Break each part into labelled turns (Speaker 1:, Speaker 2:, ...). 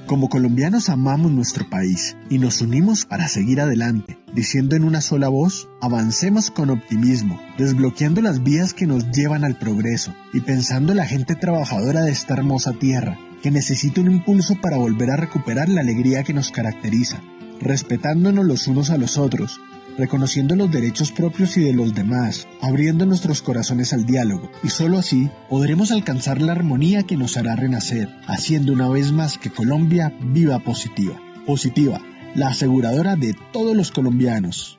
Speaker 1: Como colombianos amamos nuestro país y nos unimos para seguir adelante, diciendo en una sola voz, avancemos con optimismo, desbloqueando las vías que nos llevan al progreso y pensando en la gente trabajadora de esta hermosa tierra, que necesita un impulso para volver a recuperar la alegría que nos caracteriza, respetándonos los unos a los otros, reconociendo los derechos propios y de los demás, abriendo nuestros corazones al diálogo, y solo así podremos alcanzar la armonía que nos hará renacer, haciendo una vez más que Colombia viva positiva. Positiva, la aseguradora de todos los colombianos.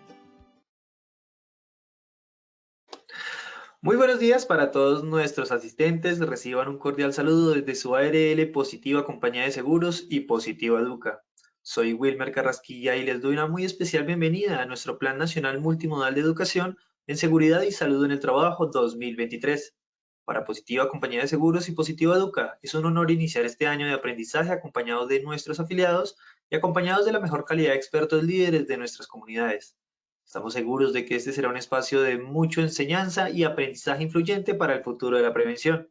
Speaker 2: Muy buenos días para todos nuestros asistentes. Reciban un cordial saludo desde su ARL Positiva Compañía de Seguros y Positiva Educa. Soy Wilmer Carrasquilla y les doy una muy especial bienvenida a nuestro Plan Nacional Multimodal de Educación en Seguridad y Salud en el Trabajo 2023. Para Positiva Compañía de Seguros y Positiva Educa, es un honor iniciar este año de aprendizaje acompañado de nuestros afiliados y acompañados de la mejor calidad de expertos líderes de nuestras comunidades. Estamos seguros de que este será un espacio de mucha enseñanza y aprendizaje influyente para el futuro de la prevención.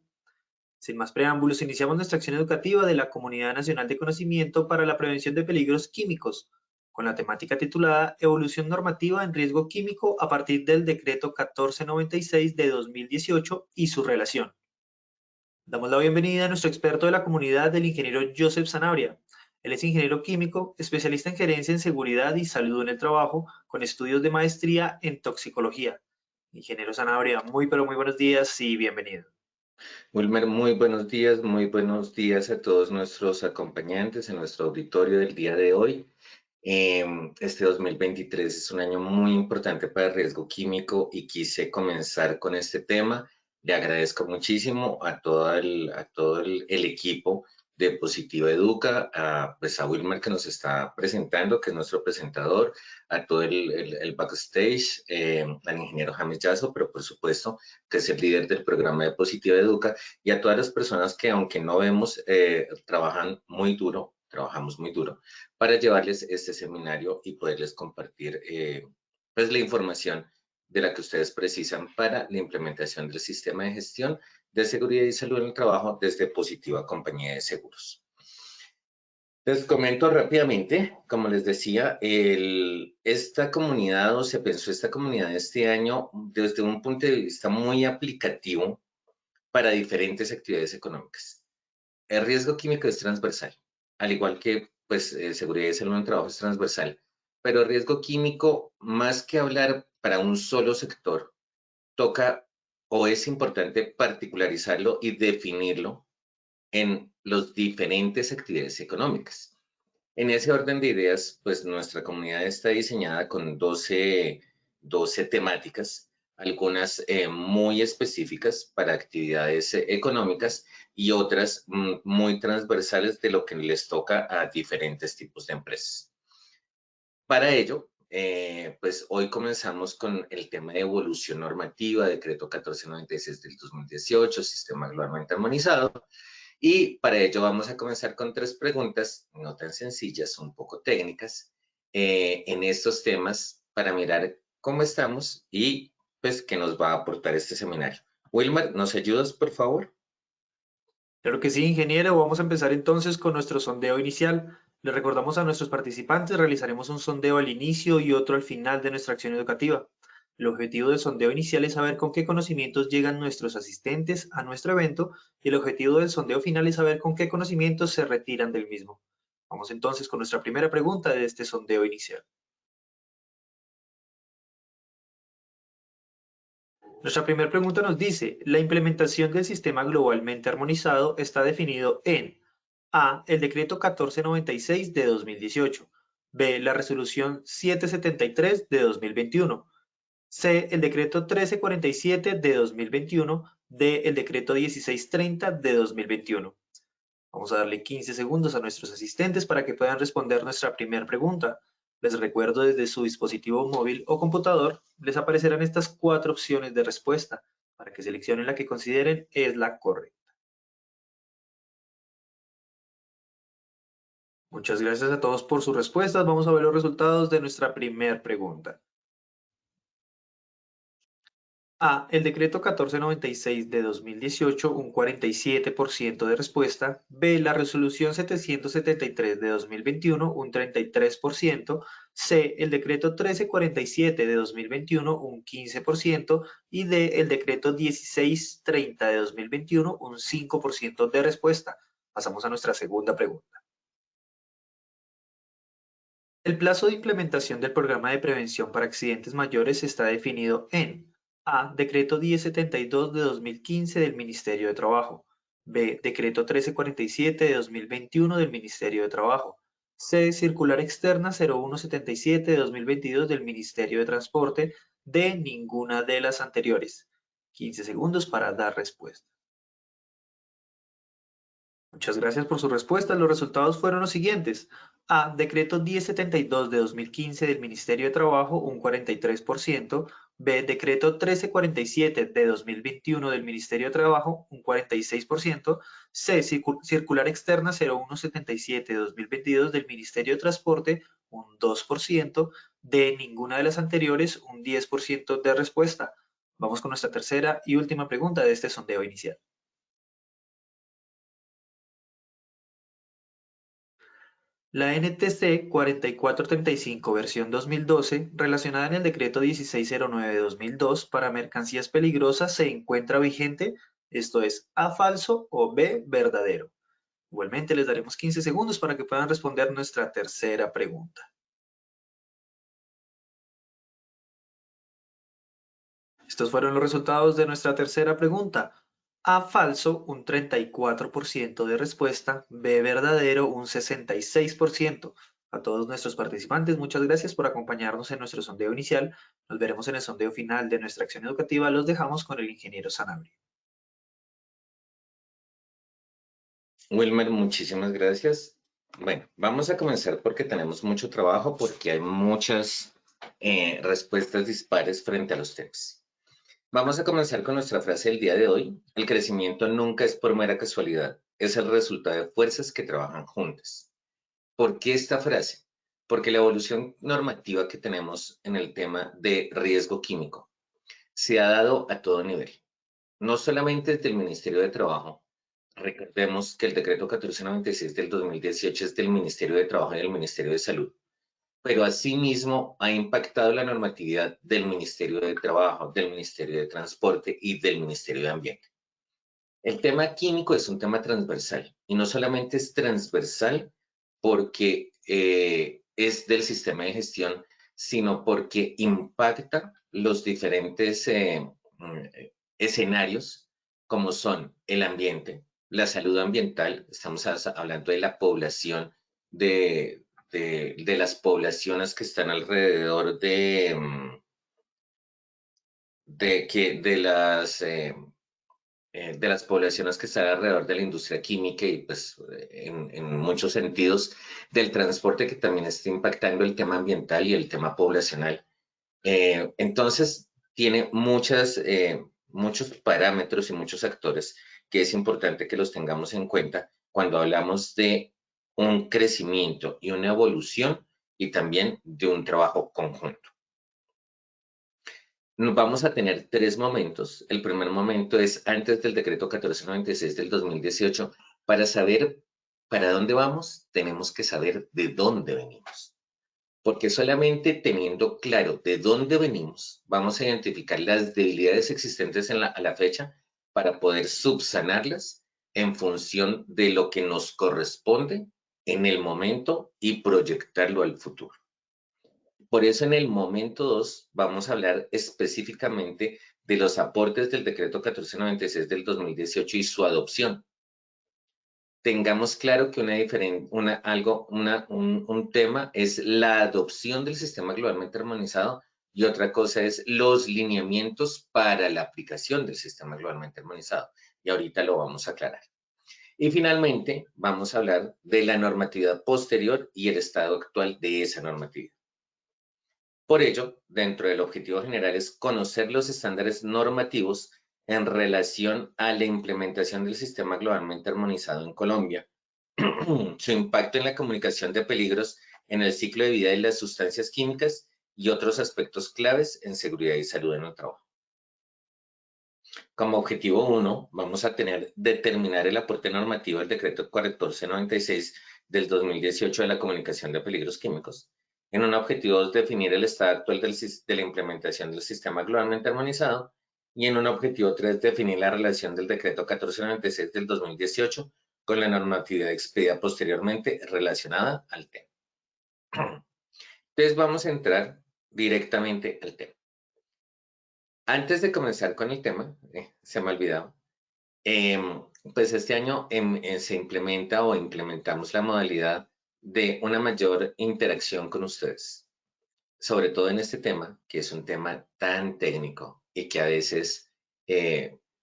Speaker 2: Sin más preámbulos, iniciamos nuestra acción educativa de la Comunidad Nacional de Conocimiento para la Prevención de Peligros Químicos, con la temática titulada Evolución normativa en riesgo químico a partir del Decreto 1496 de 2018 y su relación. Damos la bienvenida a nuestro experto de la comunidad, el ingeniero Joseph Sanabria. Él es ingeniero químico, especialista en gerencia en seguridad y salud en el trabajo, con estudios de maestría en toxicología. Ingeniero Sanabria, muy pero muy buenos días y bienvenido.
Speaker 3: Wilmer, muy buenos días a todos nuestros acompañantes en nuestro auditorio del día de hoy. Este 2023 es un año muy importante para el riesgo químico y quise comenzar con este tema. Le agradezco muchísimo a todo el equipo de Positiva Educa, pues a Wilmer que nos está presentando, que es nuestro presentador, a todo el backstage, al ingeniero James Yazo, pero por supuesto que es el líder del programa de Positiva Educa, y a todas las personas que aunque no vemos, trabajamos muy duro para llevarles este seminario y poderles compartir pues la información de la que ustedes precisan para la implementación del sistema de gestión de seguridad y salud en el trabajo desde Positiva Compañía de Seguros. Les comento rápidamente, como les decía, esta comunidad o se pensó esta comunidad este año desde un punto de vista muy aplicativo para diferentes actividades económicas. El riesgo químico es transversal, al igual que pues, seguridad y salud en el trabajo es transversal, pero el riesgo químico, más que hablar para un solo sector, toca o es importante particularizarlo y definirlo en las diferentes actividades económicas. En ese orden de ideas, pues nuestra comunidad está diseñada con 12 temáticas, algunas muy específicas para actividades económicas y otras muy transversales de lo que les toca a diferentes tipos de empresas. Para ello, pues hoy comenzamos con el tema de evolución normativa, decreto 1496 del 2018, sistema globalmente armonizado. Y para ello vamos a comenzar con 3 preguntas, no tan sencillas, un poco técnicas, en estos temas para mirar cómo estamos y pues qué nos va a aportar este seminario. Wilmer, ¿nos ayudas, por favor?
Speaker 2: Claro que sí, ingeniero. Vamos a empezar entonces con nuestro sondeo inicial. Le recordamos a nuestros participantes, realizaremos un sondeo al inicio y otro al final de nuestra acción educativa. El objetivo del sondeo inicial es saber con qué conocimientos llegan nuestros asistentes a nuestro evento y el objetivo del sondeo final es saber con qué conocimientos se retiran del mismo. Vamos entonces con nuestra primera pregunta de este sondeo inicial. Nuestra primera pregunta nos dice, la implementación del sistema globalmente armonizado está definido en A. El decreto 1496 de 2018. B. La resolución 773 de 2021. C. El decreto 1347 de 2021. D. El decreto 1630 de 2021. Vamos a darle 15 segundos a nuestros asistentes para que puedan responder nuestra primera pregunta. Les recuerdo desde su dispositivo móvil o computador, les aparecerán estas 4 opciones de respuesta para que seleccionen la que consideren es la correcta. Muchas gracias a todos por sus respuestas. Vamos a ver los resultados de nuestra primera pregunta. A. El decreto 1496 de 2018, un 47% de respuesta. B. La resolución 773 de 2021, un 33%. C. El decreto 1347 de 2021, un 15%. Y D. El decreto 1630 de 2021, un 5% de respuesta. Pasamos a nuestra segunda pregunta. El plazo de implementación del programa de prevención para accidentes mayores está definido en A. Decreto 1072 de 2015 del Ministerio de Trabajo. B. Decreto 1347 de 2021 del Ministerio de Trabajo. C. Circular externa 0177 de 2022 del Ministerio de Transporte. D. Ninguna de las anteriores. 15 segundos para dar respuesta. Muchas gracias por su respuesta. Los resultados fueron los siguientes. A. Decreto 1072 de 2015 del Ministerio de Trabajo, un 43%. B. Decreto 1347 de 2021 del Ministerio de Trabajo, un 46%. C. Circular externa 0177 de 2022 del Ministerio de Transporte, un 2%. D. Ninguna de las anteriores, un 10% de respuesta. Vamos con nuestra tercera y última pregunta de este sondeo inicial. La NTC 4435 versión 2012, relacionada en el decreto 1609 de 2002 para mercancías peligrosas, se encuentra vigente, esto es A falso o B verdadero. Igualmente les daremos 15 segundos para que puedan responder nuestra tercera pregunta. Estos fueron los resultados de nuestra tercera pregunta. A falso, un 34% de respuesta. B verdadero, un 66%. A todos nuestros participantes, muchas gracias por acompañarnos en nuestro sondeo inicial. Nos veremos en el sondeo final de nuestra acción educativa. Los dejamos con el ingeniero Sanabria.
Speaker 3: Wilmer, muchísimas gracias. Bueno, vamos a comenzar porque tenemos mucho trabajo, porque hay muchas respuestas dispares frente a los temas. Vamos a comenzar con nuestra frase del día de hoy. El crecimiento nunca es por mera casualidad, es el resultado de fuerzas que trabajan juntas. ¿Por qué esta frase? Porque la evolución normativa que tenemos en el tema de riesgo químico se ha dado a todo nivel, no solamente desde el Ministerio de Trabajo. Recordemos que el decreto 1496 del 2018 es del Ministerio de Trabajo y del Ministerio de Salud, pero asimismo ha impactado la normatividad del Ministerio de Trabajo, del Ministerio de Transporte y del Ministerio de Ambiente. El tema químico es un tema transversal y no solamente es transversal porque es del sistema de gestión, sino porque impacta los diferentes escenarios como son el ambiente, la salud ambiental, estamos hablando de la población, de las poblaciones que están alrededor de las poblaciones que están alrededor de la industria química y pues en muchos sentidos del transporte que también está impactando el tema ambiental y el tema poblacional. Entonces, tiene muchos parámetros y muchos actores que es importante que los tengamos en cuenta cuando hablamos de un crecimiento y una evolución y también de un trabajo conjunto. Vamos a tener tres momentos. El primer momento es antes del decreto 1496 del 2018. Para saber para dónde vamos, tenemos que saber de dónde venimos. Porque solamente teniendo claro de dónde venimos, vamos a identificar las debilidades existentes a la fecha para poder subsanarlas en función de lo que nos corresponde en el momento y proyectarlo al futuro. Por eso en el momento 2 vamos a hablar específicamente de los aportes del decreto 1496 del 2018 y su adopción. Tengamos claro que un tema es la adopción del sistema globalmente armonizado y otra cosa es los lineamientos para la aplicación del sistema globalmente armonizado. Y ahorita lo vamos a aclarar. Y finalmente vamos a hablar de la normatividad posterior y el estado actual de esa normatividad. Por ello, dentro del objetivo general es conocer los estándares normativos en relación a la implementación del sistema globalmente armonizado en Colombia, su impacto en la comunicación de peligros en el ciclo de vida de las sustancias químicas y otros aspectos claves en seguridad y salud en el trabajo. Como objetivo 1, vamos a determinar el aporte normativo del decreto 1496 del 2018 de la comunicación de peligros químicos. En un objetivo 2, definir el estado actual de la implementación del sistema globalmente armonizado. Y en un objetivo 3, definir la relación del decreto 1496 del 2018 con la normatividad expedida posteriormente relacionada al tema. Entonces vamos a entrar directamente al tema. Antes de comenzar con el tema, se me ha olvidado, pues este año se implementa o implementamos la modalidad de una mayor interacción con ustedes, sobre todo en este tema, que es un tema tan técnico y que a veces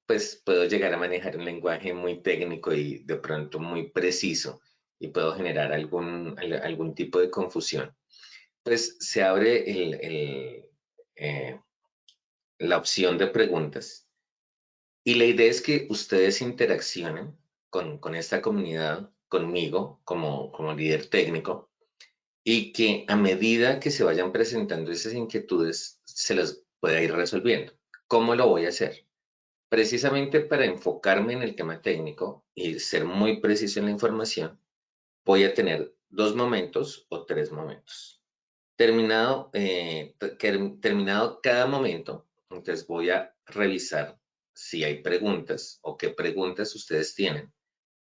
Speaker 3: pues puedo llegar a manejar un lenguaje muy técnico y de pronto muy preciso y puedo generar algún tipo de confusión. Pues se abre la opción de preguntas y la idea es que ustedes interaccionen con esta comunidad, conmigo como líder técnico, y que a medida que se vayan presentando esas inquietudes, se las pueda ir resolviendo. ¿Cómo lo voy a hacer? Precisamente para enfocarme en el tema técnico y ser muy preciso en la información, voy a tener 2 momentos o 3 momentos. Terminado cada momento, entonces voy a revisar si hay preguntas o qué preguntas ustedes tienen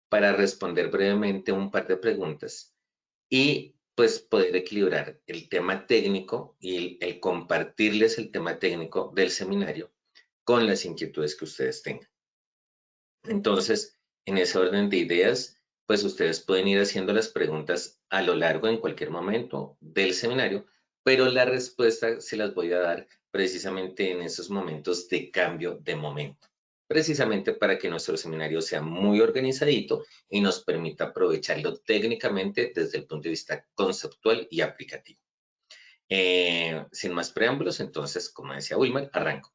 Speaker 3: para responder brevemente un par de preguntas y pues poder equilibrar el tema técnico y el compartirles el tema técnico del seminario con las inquietudes que ustedes tengan. Entonces, en ese orden de ideas, pues ustedes pueden ir haciendo las preguntas a lo largo en cualquier momento del seminario, pero la respuesta se las voy a dar precisamente en esos momentos de cambio de momento, precisamente para que nuestro seminario sea muy organizadito y nos permita aprovecharlo técnicamente desde el punto de vista conceptual y aplicativo. Sin más preámbulos, entonces, como decía Wilmer, arranco.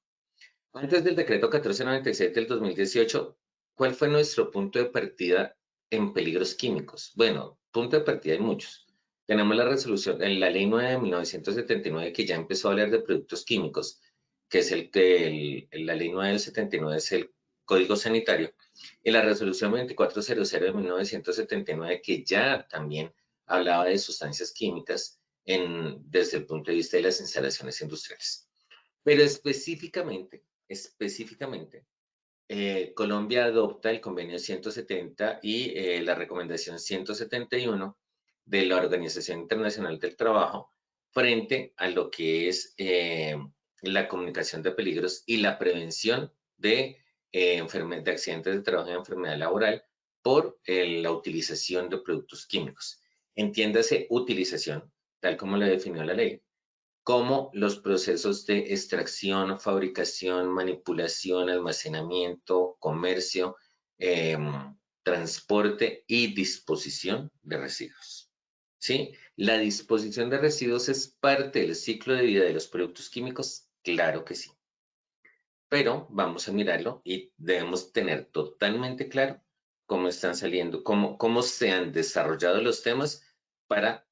Speaker 3: Antes del decreto 1496 del 2018, ¿cuál fue nuestro punto de partida en peligros químicos? Bueno, punto de partida hay muchos. Tenemos la resolución, en la ley 9 de 1979 que ya empezó a hablar de productos químicos, que es la ley 9 del 79 es el Código Sanitario, y la resolución 2400 de 1979 que ya también hablaba de sustancias químicas desde el punto de vista de las instalaciones industriales. Pero específicamente, Colombia adopta el convenio 170 y la recomendación 171 de la Organización Internacional del Trabajo frente a lo que es la comunicación de peligros y la prevención de accidentes de trabajo y enfermedad laboral por la utilización de productos químicos. Entiéndase utilización, tal como lo definió la ley, como los procesos de extracción, fabricación, manipulación, almacenamiento, comercio, transporte y disposición de residuos. ¿Sí? ¿La disposición de residuos es parte del ciclo de vida de los productos químicos? Claro que sí. Pero vamos a mirarlo y debemos tener totalmente claro cómo están saliendo, cómo se han desarrollado los temas para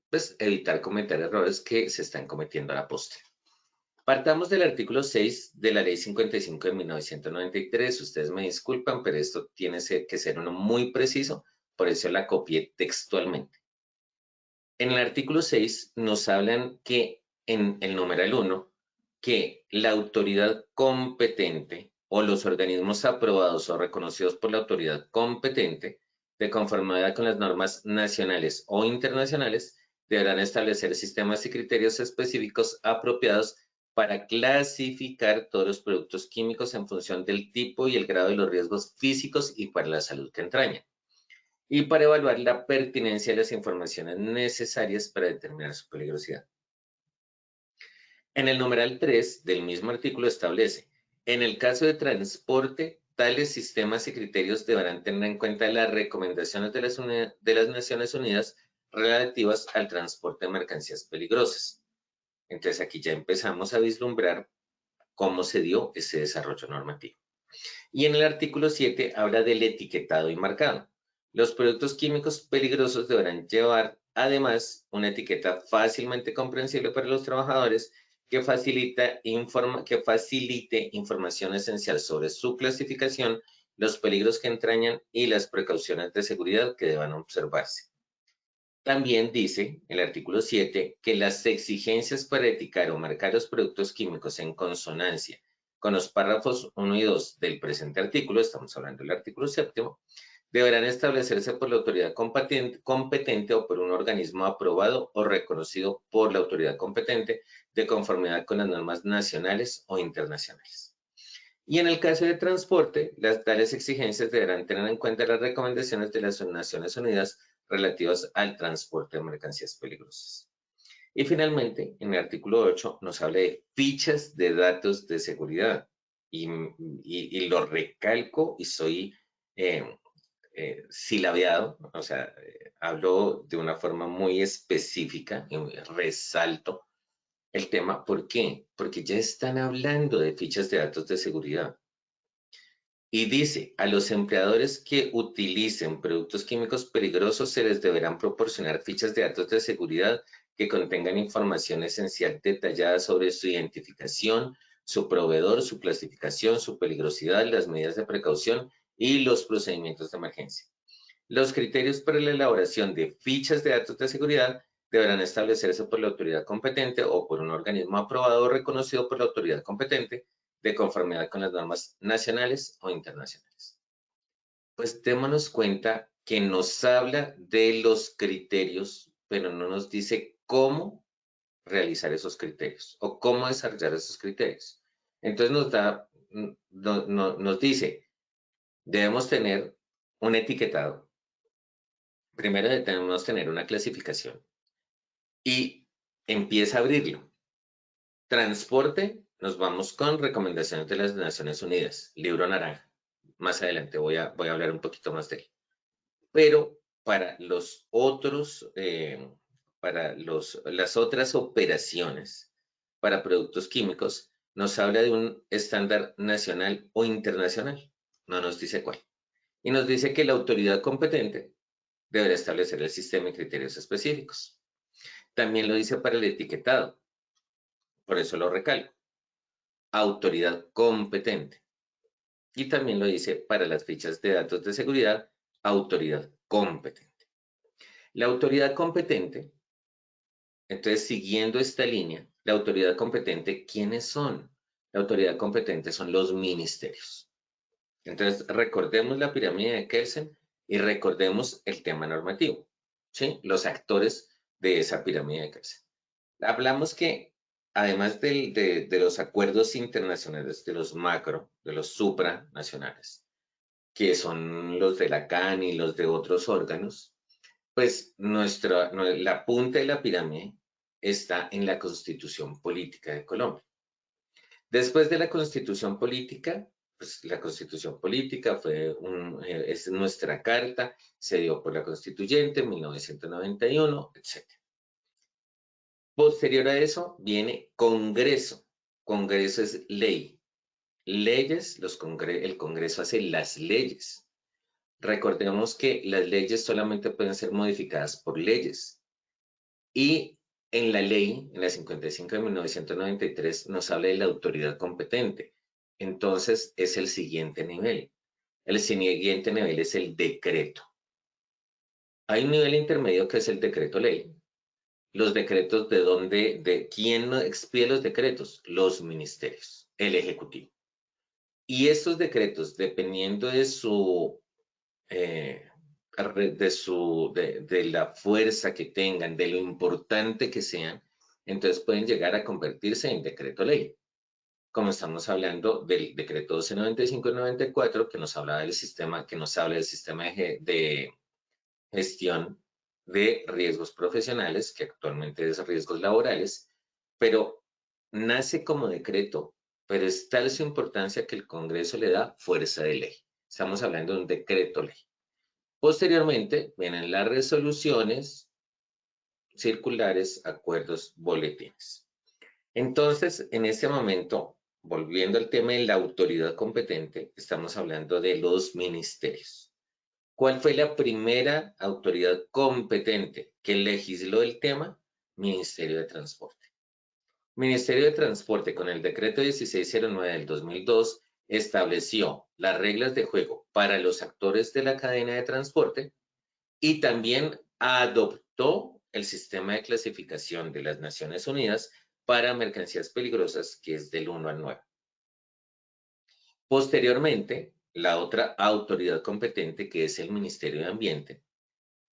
Speaker 3: pues, evitar cometer errores que se están cometiendo a la postre. Partamos del artículo 6 de la Ley 55 de 1993. Ustedes me disculpan, pero esto tiene que ser uno muy preciso, por eso la copié textualmente. En el artículo 6 nos hablan que en el numeral 1, que la autoridad competente o los organismos aprobados o reconocidos por la autoridad competente, de conformidad con las normas nacionales o internacionales, deberán establecer sistemas y criterios específicos apropiados para clasificar todos los productos químicos en función del tipo y el grado de los riesgos físicos y para la salud que entrañan, y para evaluar la pertinencia de las informaciones necesarias para determinar su peligrosidad. En el numeral 3 del mismo artículo establece, en el caso de transporte, tales sistemas y criterios deberán tener en cuenta las recomendaciones de las Naciones Unidas relativas al transporte de mercancías peligrosas. Entonces aquí ya empezamos a vislumbrar cómo se dio ese desarrollo normativo. Y en el artículo 7 habla del etiquetado y marcado. Los productos químicos peligrosos deberán llevar además una etiqueta fácilmente comprensible para los trabajadores que facilite información esencial sobre su clasificación, los peligros que entrañan y las precauciones de seguridad que deban observarse. También dice el artículo 7 que las exigencias para etiquetar o marcar los productos químicos en consonancia con los párrafos 1 y 2 del presente artículo, estamos hablando del artículo 7, deberán establecerse por la autoridad competente o por un organismo aprobado o reconocido por la autoridad competente de conformidad con las normas nacionales o internacionales. Y en el caso de transporte, las tales exigencias deberán tener en cuenta las recomendaciones de las Naciones Unidas relativas al transporte de mercancías peligrosas. Y finalmente, en el artículo 8 nos habla de fichas de datos de seguridad. Y lo recalco y soy silabeado, o sea, hablo de una forma muy específica y resalto el tema. ¿Por qué? Porque ya están hablando de fichas de datos de seguridad. Y dice, a los empleadores que utilicen productos químicos peligrosos se les deberán proporcionar fichas de datos de seguridad que contengan información esencial detallada sobre su identificación, su proveedor, su clasificación, su peligrosidad, las medidas de precaución y los procedimientos de emergencia. Los criterios para la elaboración de fichas de datos de seguridad deberán establecerse por la autoridad competente o por un organismo aprobado o reconocido por la autoridad competente de conformidad con las normas nacionales o internacionales. Pues démonos cuenta que nos habla de los criterios, pero no nos dice cómo realizar esos criterios o cómo desarrollar esos criterios. Entonces nos dice, debemos tener un etiquetado. Primero debemos tener una clasificación y empieza a abrirlo. Transporte, nos vamos con recomendaciones de las Naciones Unidas, libro naranja. Más adelante voy a hablar un poquito más de él. Pero para los otros, las otras operaciones para productos químicos, nos habla de un estándar nacional o internacional. No nos dice cuál. Y nos dice que la autoridad competente deberá establecer el sistema y criterios específicos. También lo dice para el etiquetado. Por eso lo recalco. Autoridad competente. Y también lo dice para las fichas de datos de seguridad, autoridad competente. La autoridad competente, entonces siguiendo esta línea, la autoridad competente, ¿quiénes son? La autoridad competente son los ministerios. Entonces recordemos la pirámide de Kelsen y recordemos el tema normativo, ¿sí? Los actores de esa pirámide de Kelsen. Hablamos que además de los acuerdos internacionales, de los macro, de los supranacionales, que son los de la CAN y los de otros órganos, pues la punta de la pirámide está en la Constitución Política de Colombia. Después de la Constitución Política, pues la Constitución Política es nuestra carta, se dio por la Constituyente en 1991, etc. Posterior a eso viene Congreso. Congreso es ley. Leyes, el Congreso hace las leyes. Recordemos que las leyes solamente pueden ser modificadas por leyes. Y en la ley, en la 55 de 1993, nos habla de la autoridad competente. Entonces, es el siguiente nivel. El siguiente nivel es el decreto. Hay un nivel intermedio que es el decreto ley. Los decretos de quién expide los decretos, los ministerios, el ejecutivo. Y estos decretos, dependiendo de la fuerza que tengan, de lo importante que sean, entonces pueden llegar a convertirse en decreto ley. Como estamos hablando del decreto 1295 y 94, que nos habla del sistema, de gestión de riesgos profesionales, que actualmente es riesgos laborales, pero nace como decreto, pero es tal su importancia que el Congreso le da fuerza de ley. Estamos hablando de un decreto ley. Posteriormente vienen las resoluciones, circulares, acuerdos, boletines. Entonces, en este momento, volviendo al tema de la autoridad competente, estamos hablando de los ministerios. ¿Cuál fue la primera autoridad competente que legisló el tema? Ministerio de Transporte. Ministerio de Transporte, con el decreto 1609 del 2002, estableció las reglas de juego para los actores de la cadena de transporte y también adoptó el sistema de clasificación de las Naciones Unidas para mercancías peligrosas, que es del 1 al 9. Posteriormente, la otra autoridad competente, que es el Ministerio de Ambiente,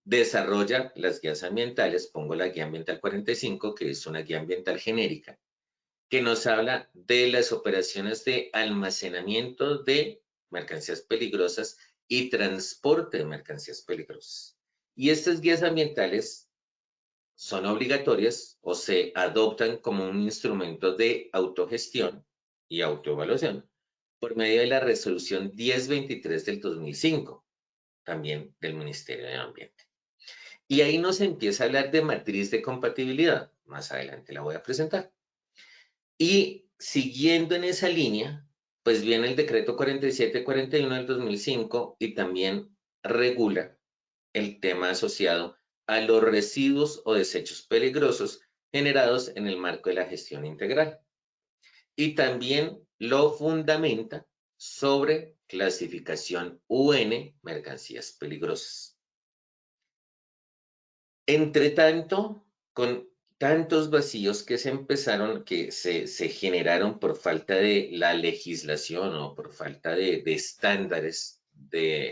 Speaker 3: desarrolla las guías ambientales. Pongo la guía ambiental 45, que es una guía ambiental genérica, que nos habla de las operaciones de almacenamiento de mercancías peligrosas y transporte de mercancías peligrosas. Y estas guías ambientales son obligatorias o se adoptan como un instrumento de autogestión y autoevaluación por medio de la resolución 1023 del 2005, también del Ministerio de Ambiente. Y ahí nos empieza a hablar de matriz de compatibilidad. Más adelante la voy a presentar. Y siguiendo en esa línea, pues viene el decreto 4741 del 2005 y también regula el tema asociado a los residuos o desechos peligrosos generados en el marco de la gestión integral. Y también lo fundamenta sobre clasificación UN, mercancías peligrosas. Entre tanto, con tantos vacíos que se generaron por falta de la legislación o por falta de estándares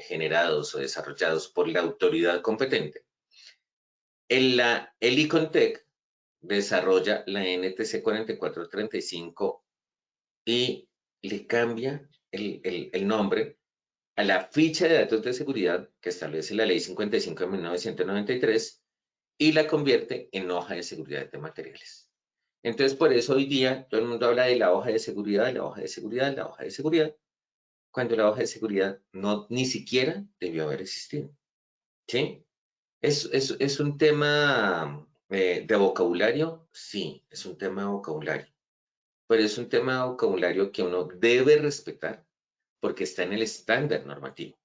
Speaker 3: generados o desarrollados por la autoridad competente, el ICONTEC desarrolla la NTC 4435 y le cambia el nombre a la ficha de datos de seguridad que establece la Ley 55 de 1993 y la convierte en hoja de seguridad de materiales. Entonces, por eso hoy día todo el mundo habla de la hoja de seguridad, la hoja de seguridad, la hoja de seguridad, cuando la hoja de seguridad ni siquiera debió haber existido. ¿Sí? ¿Es un tema de vocabulario? Sí, es un tema de vocabulario. Pero es un tema de vocabulario que uno debe respetar porque está en el estándar normativo.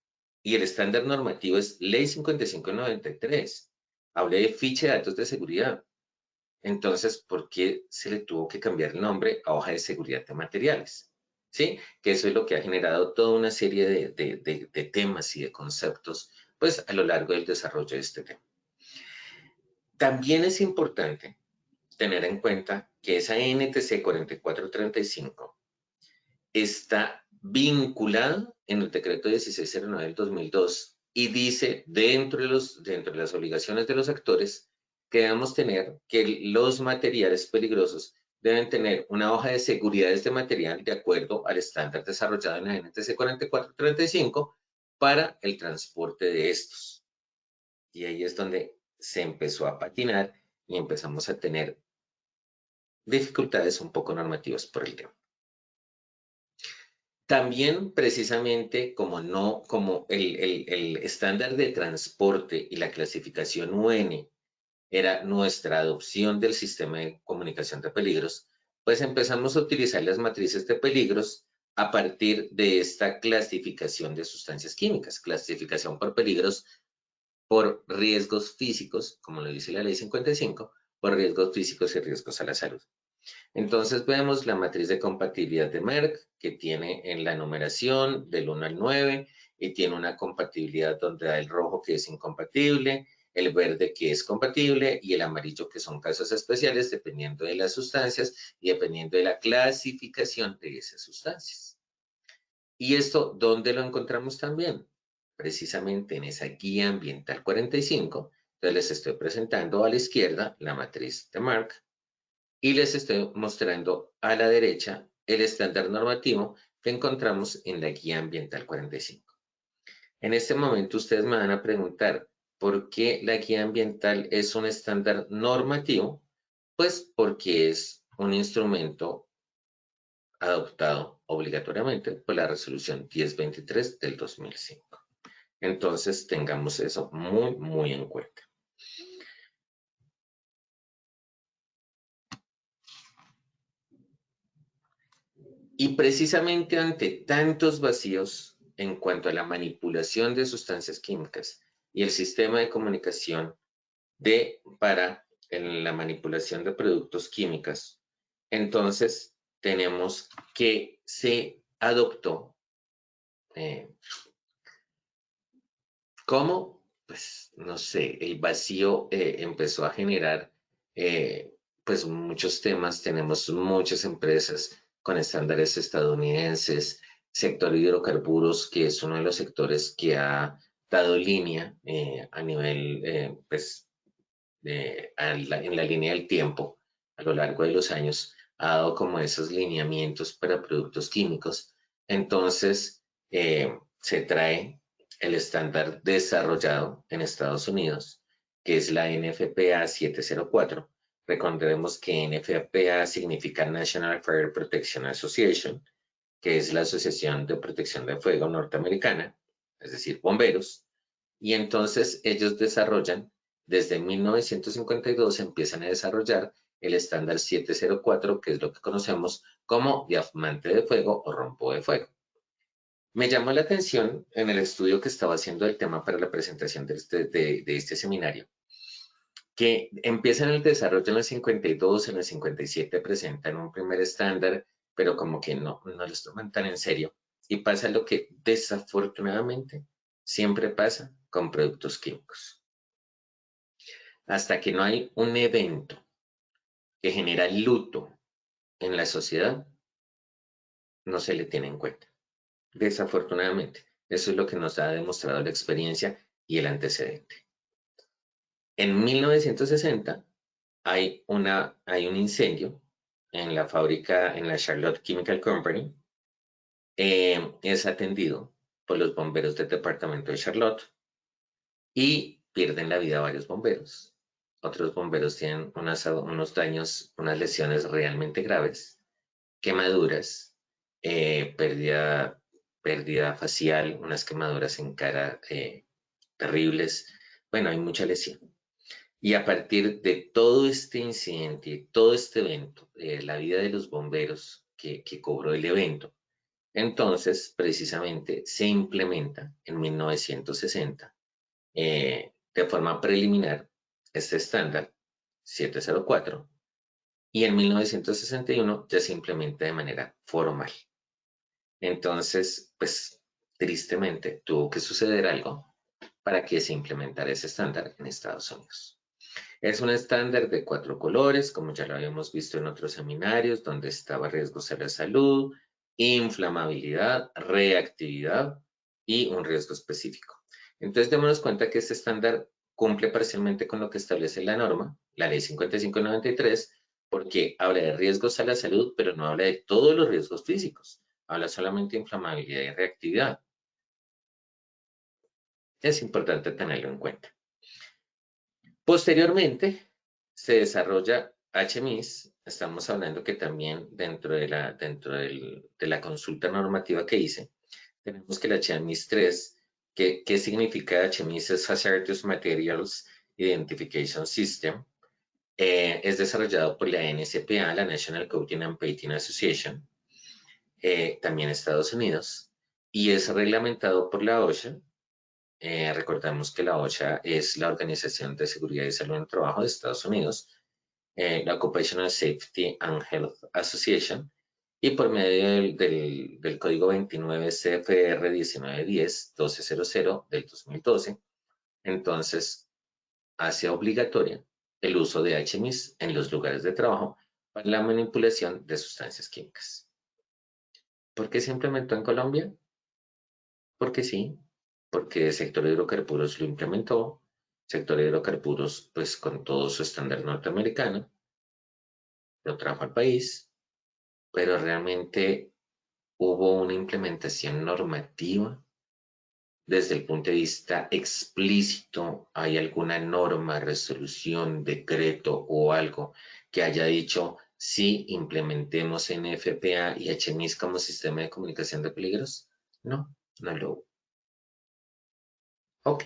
Speaker 3: Y el estándar normativo es Ley 5593. Habla de ficha de datos de seguridad. Entonces, ¿por qué se le tuvo que cambiar el nombre a hoja de seguridad de materiales? ¿Sí? Que eso es lo que ha generado toda una serie de temas y de conceptos, pues, a lo largo del desarrollo de este tema. También es importante tener en cuenta que esa NTC 4435 está vinculada en el decreto 1609 del 2002 y dice dentro de las obligaciones de los actores que debemos tener que los materiales peligrosos deben tener una hoja de seguridad de este material de acuerdo al estándar desarrollado en la NTC 4435 para el transporte de estos. Y ahí es donde se empezó a patinar y empezamos a tener dificultades un poco normativas por el tema. También, precisamente, como el estándar de transporte y la clasificación UN era nuestra adopción del sistema de comunicación de peligros, pues empezamos a utilizar las matrices de peligros a partir de esta clasificación de sustancias químicas, clasificación por peligros, por riesgos físicos, como lo dice la ley 55, por riesgos físicos y riesgos a la salud. Entonces vemos la matriz de compatibilidad de Merck, que tiene en la numeración del 1 al 9 y tiene una compatibilidad donde da el rojo que es incompatible, el verde que es compatible y el amarillo que son casos especiales dependiendo de las sustancias y dependiendo de la clasificación de esas sustancias. ¿Y esto dónde lo encontramos también? Precisamente en esa guía ambiental 45. Entonces les estoy presentando a la izquierda la matriz de Merck y les estoy mostrando a la derecha el estándar normativo que encontramos en la guía ambiental 45. En este momento ustedes me van a preguntar, ¿por qué la guía ambiental es un estándar normativo? Pues porque es un instrumento adoptado obligatoriamente por la resolución 1023 del 2005. Entonces tengamos eso muy, muy en cuenta. Y precisamente ante tantos vacíos en cuanto a la manipulación de sustancias químicas y el sistema de comunicación para la manipulación de productos químicos Entonces, tenemos que se adoptó, ¿cómo? Pues, no sé, el vacío empezó a generar, pues, muchos temas. Tenemos muchas empresas con estándares estadounidenses, sector hidrocarburos, que es uno de los sectores que ha dado línea a nivel, pues, en la línea del tiempo, a lo largo de los años, ha dado como esos lineamientos para productos químicos. Entonces, se trae el estándar desarrollado en Estados Unidos, que es la NFPA 704. Recordemos que NFPA significa National Fire Protection Association, que es la Asociación de Protección de Fuego norteamericana, es decir, bomberos. Y entonces ellos desarrollan, desde 1952 empiezan a desarrollar el estándar 704, que es lo que conocemos como diamante de fuego o rombo de fuego. Me llamó la atención en el estudio que estaba haciendo el tema para la presentación de este seminario, que empiezan el desarrollo en el 52, en el 57 presentan un primer estándar, pero como que no los toman tan en serio. Y pasa lo que desafortunadamente siempre pasa con productos químicos. Hasta que no hay un evento que genera luto en la sociedad, no se le tiene en cuenta. Desafortunadamente, eso es lo que nos ha demostrado la experiencia y el antecedente. En 1960 hay un incendio en la fábrica, en la Charlotte Chemical Company. Es atendido por los bomberos del departamento de Charlotte y pierden la vida varios bomberos. Otros bomberos tienen unos daños, unas lesiones realmente graves, quemaduras, pérdida facial, unas quemaduras en cara terribles. Bueno, hay mucha lesión. Y a partir de todo este incidente, todo este evento, la vida de los bomberos que cobró el evento, entonces precisamente se implementa en 1960 de forma preliminar este estándar 704 y en 1961 ya se implementa de manera formal. Entonces, pues tristemente tuvo que suceder algo para que se implementara ese estándar en Estados Unidos. Es un estándar de 4 colores, como ya lo habíamos visto en otros seminarios, donde estaba riesgos a la salud, inflamabilidad, reactividad y un riesgo específico. Entonces, démonos cuenta que este estándar cumple parcialmente con lo que establece la norma, la ley 5593, porque habla de riesgos a la salud, pero no habla de todos los riesgos físicos. Habla solamente de inflamabilidad y reactividad. Es importante tenerlo en cuenta. Posteriormente, se desarrolla HMIS. Estamos hablando que también dentro de la consulta normativa que hice, tenemos que el HMIS 3, ¿qué significa HMIS? Es Hazardous Materials Identification System. Es desarrollado por la NCPA, la National Coating and Painting Association, también Estados Unidos, y es reglamentado por la OSHA. Recordamos que la OSHA es la Organización de Seguridad y Salud en el Trabajo de Estados Unidos, la Occupational Safety and Health Association, y por medio del código 29 CFR 1910-1200 del 2012, entonces hace obligatoria el uso de HMIS en los lugares de trabajo para la manipulación de sustancias químicas. ¿Por qué se implementó en Colombia? Porque sí, porque el sector de hidrocarburos lo implementó, sector de hidrocarburos pues con todo su estándar norteamericano, lo trajo al país, pero realmente hubo una implementación normativa desde el punto de vista explícito. ¿Hay alguna norma, resolución, decreto o algo que haya dicho sí implementemos NFPA y HMIS como sistema de comunicación de peligros? No, no lo hubo. Ok.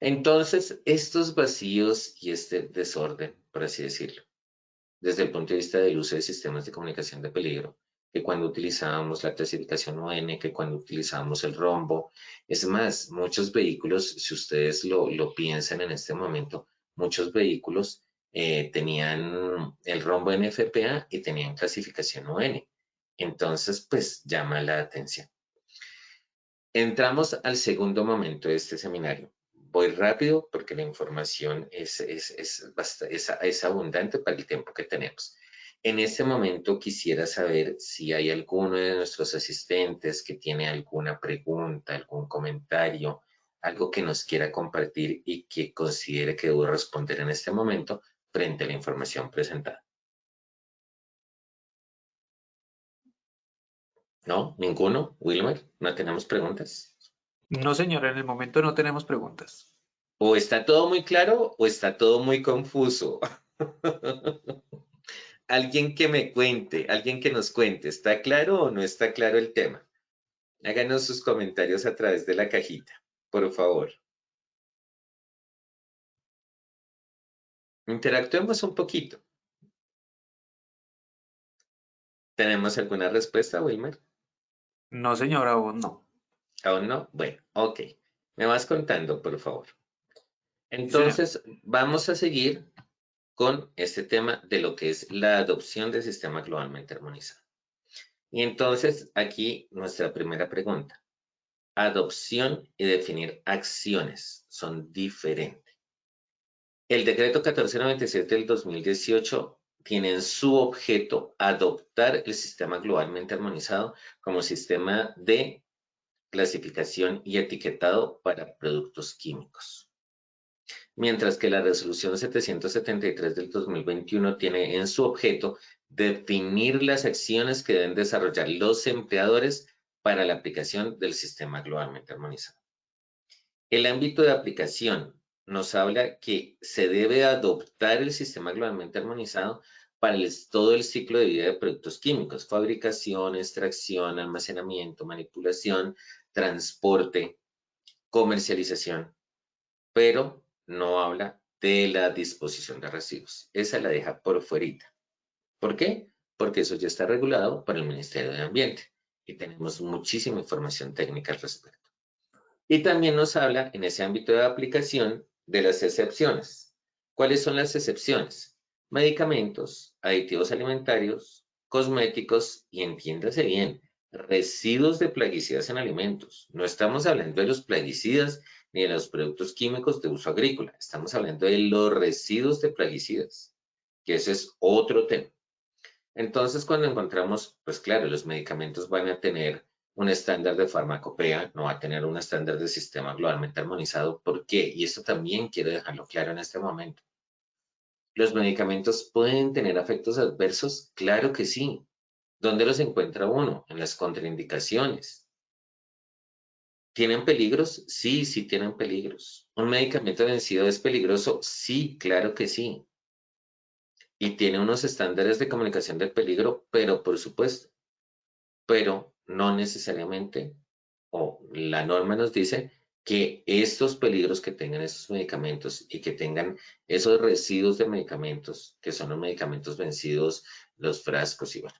Speaker 3: Entonces, estos vacíos y este desorden, por así decirlo, desde el punto de vista del uso de sistemas de comunicación de peligro, que cuando utilizábamos la clasificación ON, que cuando utilizábamos el rombo, es más, muchos vehículos, si ustedes lo piensan en este momento, muchos vehículos tenían el rombo NFPA y tenían clasificación UN. Entonces, pues llama la atención. Entramos al segundo momento de este seminario. Voy rápido porque la información es abundante para el tiempo que tenemos. En este momento quisiera saber si hay alguno de nuestros asistentes que tiene alguna pregunta, algún comentario, algo que nos quiera compartir y que considere que debo responder en este momento frente a la información presentada. ¿No? ¿Ninguno? ¿Wilmer? ¿No tenemos preguntas?
Speaker 2: No, señor, en el momento no tenemos preguntas.
Speaker 3: O está todo muy claro o está todo muy confuso. Alguien que me cuente, alguien que nos cuente, ¿está claro o no está claro el tema? Háganos sus comentarios a través de la cajita, por favor. Interactuemos un poquito. ¿Tenemos alguna respuesta, Wilmer?
Speaker 2: No, señor, aún no.
Speaker 3: ¿Aún no? Bueno, ok. Me vas contando, por favor.
Speaker 2: Sí, señor.
Speaker 3: Entonces, vamos a seguir con este tema de lo que es la adopción del sistema globalmente armonizado. Y entonces, aquí nuestra primera pregunta. Adopción y definir acciones son diferentes. El decreto 1497 del 2018 tiene en su objeto adoptar el sistema globalmente armonizado como sistema de clasificación y etiquetado para productos químicos. Mientras que la resolución 773 del 2021 tiene en su objeto definir las acciones que deben desarrollar los empleadores para la aplicación del sistema globalmente armonizado. El ámbito de aplicación nos habla que se debe adoptar el sistema globalmente armonizado para todo el ciclo de vida de productos químicos, fabricación, extracción, almacenamiento, manipulación, transporte, comercialización, pero no habla de la disposición de residuos. Esa la deja por fuerita. ¿Por qué? Porque eso ya está regulado por el Ministerio de Ambiente y tenemos muchísima información técnica al respecto. Y también nos habla en ese ámbito de aplicación de las excepciones. ¿Cuáles son las excepciones? Medicamentos, aditivos alimentarios, cosméticos y, entiéndase bien, residuos de plaguicidas en alimentos. No estamos hablando de los plaguicidas ni de los productos químicos de uso agrícola. Estamos hablando de los residuos de plaguicidas, que ese es otro tema. Entonces, cuando encontramos, pues claro, los medicamentos van a tener un estándar de farmacopea, no va a tener un estándar de sistema globalmente armonizado. ¿Por qué? Y esto también quiero dejarlo claro en este momento. ¿Los medicamentos pueden tener efectos adversos? Claro que sí. ¿Dónde los encuentra uno? En las contraindicaciones. ¿Tienen peligros? Sí, sí tienen peligros. ¿Un medicamento vencido es peligroso? Sí, claro que sí. Y tiene unos estándares de comunicación del peligro, pero por supuesto, pero no necesariamente, o la norma nos dice que estos peligros que tengan estos medicamentos y que tengan esos residuos de medicamentos, que son los medicamentos vencidos, los frascos y bueno,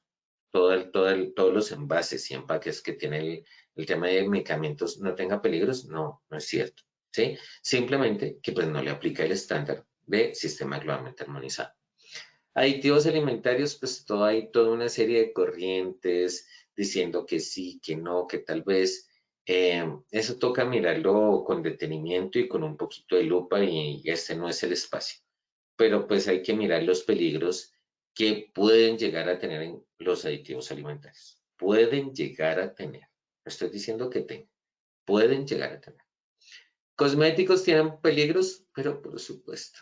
Speaker 3: todos los envases y empaques que tiene el tema de medicamentos no tenga peligros, no, no es cierto, ¿sí? Simplemente que pues no le aplica el estándar de sistema globalmente armonizado. Aditivos alimentarios, pues hay toda una serie de corrientes diciendo que sí, que no, que tal vez. Eso toca mirarlo con detenimiento y con un poquito de lupa y este no es el espacio. Pero pues hay que mirar los peligros que pueden llegar a tener en los aditivos alimentarios. Pueden llegar a tener. No estoy diciendo que tengan. Pueden llegar a tener. Cosméticos tienen peligros, pero por supuesto.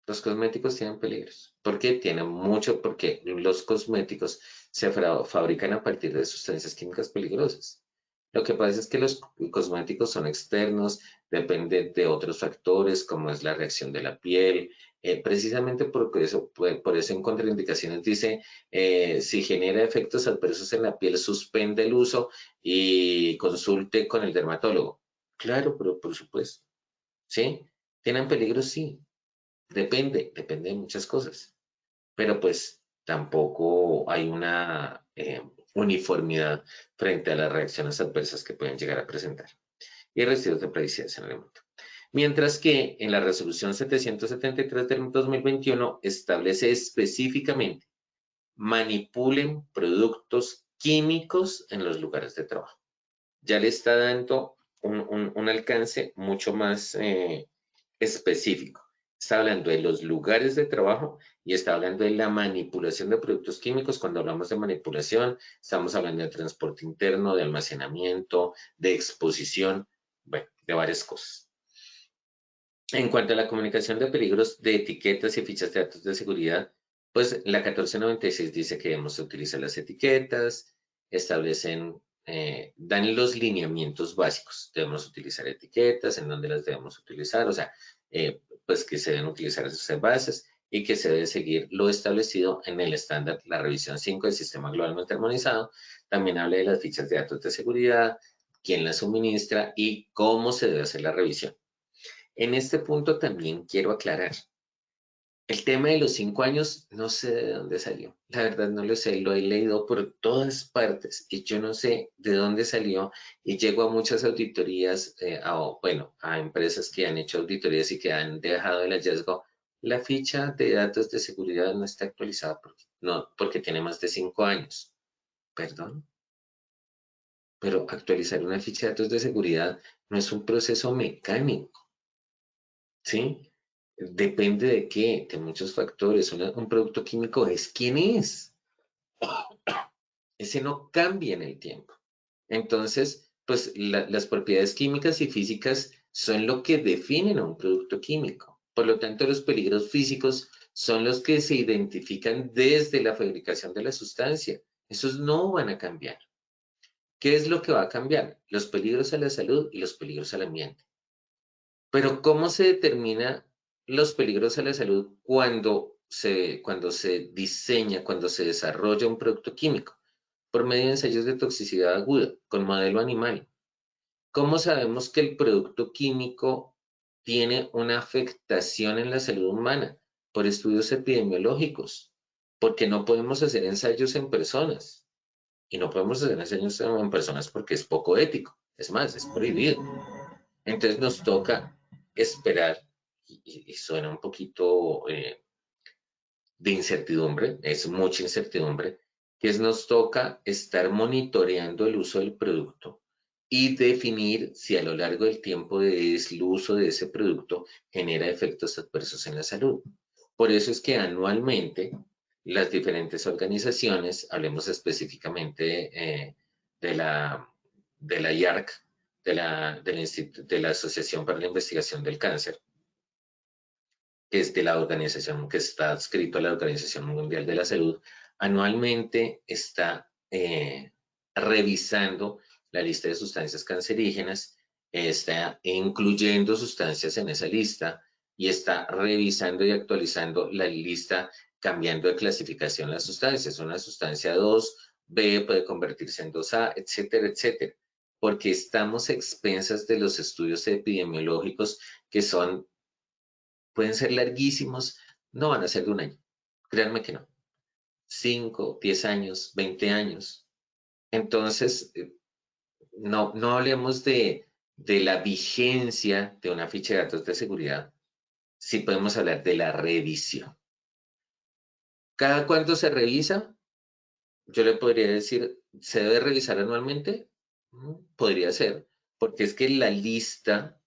Speaker 3: Los cosméticos tienen peligros. ¿Por qué? Tienen mucho, porque los cosméticos se fabrican a partir de sustancias químicas peligrosas. Lo que pasa es que los cosméticos son externos, dependen de otros factores, como es la reacción de la piel. Precisamente por eso en contraindicaciones dice, si genera efectos adversos en la piel, suspende el uso y consulte con el dermatólogo. Claro, pero por supuesto. ¿Sí? ¿Tienen peligros? Sí. Depende de muchas cosas, pero pues tampoco hay una uniformidad frente a las reacciones adversas que pueden llegar a presentar y residuos de plaguicidas en el alimento. Mientras que en la resolución 773 del 2021 establece específicamente manipulen productos químicos en los lugares de trabajo. Ya le está dando un alcance mucho más específico. Está hablando de los lugares de trabajo y está hablando de la manipulación de productos químicos. Cuando hablamos de manipulación, estamos hablando de transporte interno, de almacenamiento, de exposición, bueno, de varias cosas. En cuanto a la comunicación de peligros de etiquetas y fichas de datos de seguridad, pues la 1496 dice que debemos utilizar las etiquetas, establecen, dan los lineamientos básicos. Debemos utilizar etiquetas, en dónde las debemos utilizar, o sea, pues que se deben utilizar esas bases y que se debe seguir lo establecido en el estándar, la revisión 5 del Sistema Globalmente Armonizado. También habla de las fichas de datos de seguridad, quién las suministra y cómo se debe hacer la revisión. En este punto también quiero aclarar, el tema de los 5 años no sé de dónde salió, la verdad no lo sé, lo he leído por todas partes y yo no sé de dónde salió y llego a muchas auditorías, a empresas que han hecho auditorías y que han dejado el hallazgo, la ficha de datos de seguridad no está actualizada porque tiene más de 5 años, perdón, pero actualizar una ficha de datos de seguridad no es un proceso mecánico, ¿sí? Depende de qué, de muchos factores. Un producto químico es quién es. Ese no cambia en el tiempo. Entonces, pues las propiedades químicas y físicas son lo que definen a un producto químico. Por lo tanto, los peligros físicos son los que se identifican desde la fabricación de la sustancia. Esos no van a cambiar. ¿Qué es lo que va a cambiar? Los peligros a la salud y los peligros al ambiente. Pero ¿cómo se determina los peligros a la salud cuando se diseña, cuando se desarrolla un producto químico? Por medio de ensayos de toxicidad aguda con modelo animal. ¿Cómo sabemos que el producto químico tiene una afectación en la salud humana? Por estudios epidemiológicos. Porque no podemos hacer ensayos en personas. Y no podemos hacer ensayos en personas porque es poco ético. Es más, es prohibido. Entonces nos toca esperar, y suena un poquito de incertidumbre, es mucha incertidumbre, que nos toca estar monitoreando el uso del producto y definir si a lo largo del tiempo el uso de ese producto genera efectos adversos en la salud. Por eso es que anualmente las diferentes organizaciones, hablemos específicamente de la IARC, de la Asociación para la Investigación del Cáncer, que es de la organización que está adscrito a la Organización Mundial de la Salud, anualmente está revisando la lista de sustancias cancerígenas, está incluyendo sustancias en esa lista y está revisando y actualizando la lista, cambiando de clasificación las sustancias. Una sustancia 2B puede convertirse en 2A, etcétera, etcétera, porque estamos expensas de los estudios epidemiológicos que pueden ser larguísimos, no van a ser de un año, créanme que no. 5, 10 años, 20 años. Entonces, no hablemos de la vigencia de una ficha de datos de seguridad, sí podemos hablar de la revisión. ¿Cada cuánto se revisa? Yo le podría decir, ¿se debe revisar anualmente? Podría ser, porque es que la lista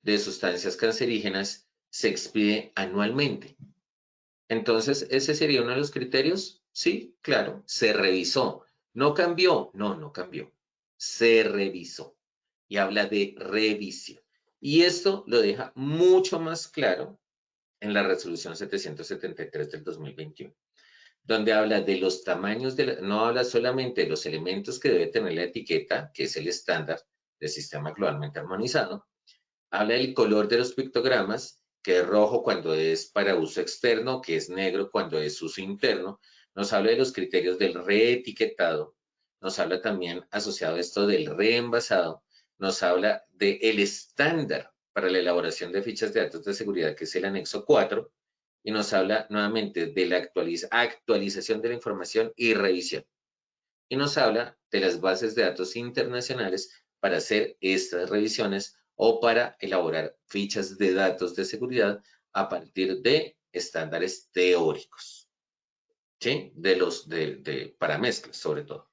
Speaker 3: de sustancias cancerígenas se expide anualmente. Entonces, ¿ese sería uno de los criterios? Sí, claro, se revisó. ¿No cambió? No, no cambió. Se revisó y habla de revisión. Y esto lo deja mucho más claro en la resolución 773 del 2021, donde habla de los tamaños, no habla solamente de los elementos que debe tener la etiqueta, que es el estándar del sistema globalmente armonizado, habla del color de los pictogramas, que es rojo cuando es para uso externo, que es negro cuando es uso interno. Nos habla de los criterios del reetiquetado. Nos habla también, asociado a esto, del reenvasado. Nos habla del estándar para la elaboración de fichas de datos de seguridad, que es el anexo 4. Y nos habla nuevamente de la actualización de la información y revisión. Y nos habla de las bases de datos internacionales para hacer estas revisiones o para elaborar fichas de datos de seguridad a partir de estándares teóricos, ¿sí? Para mezclas, sobre todo.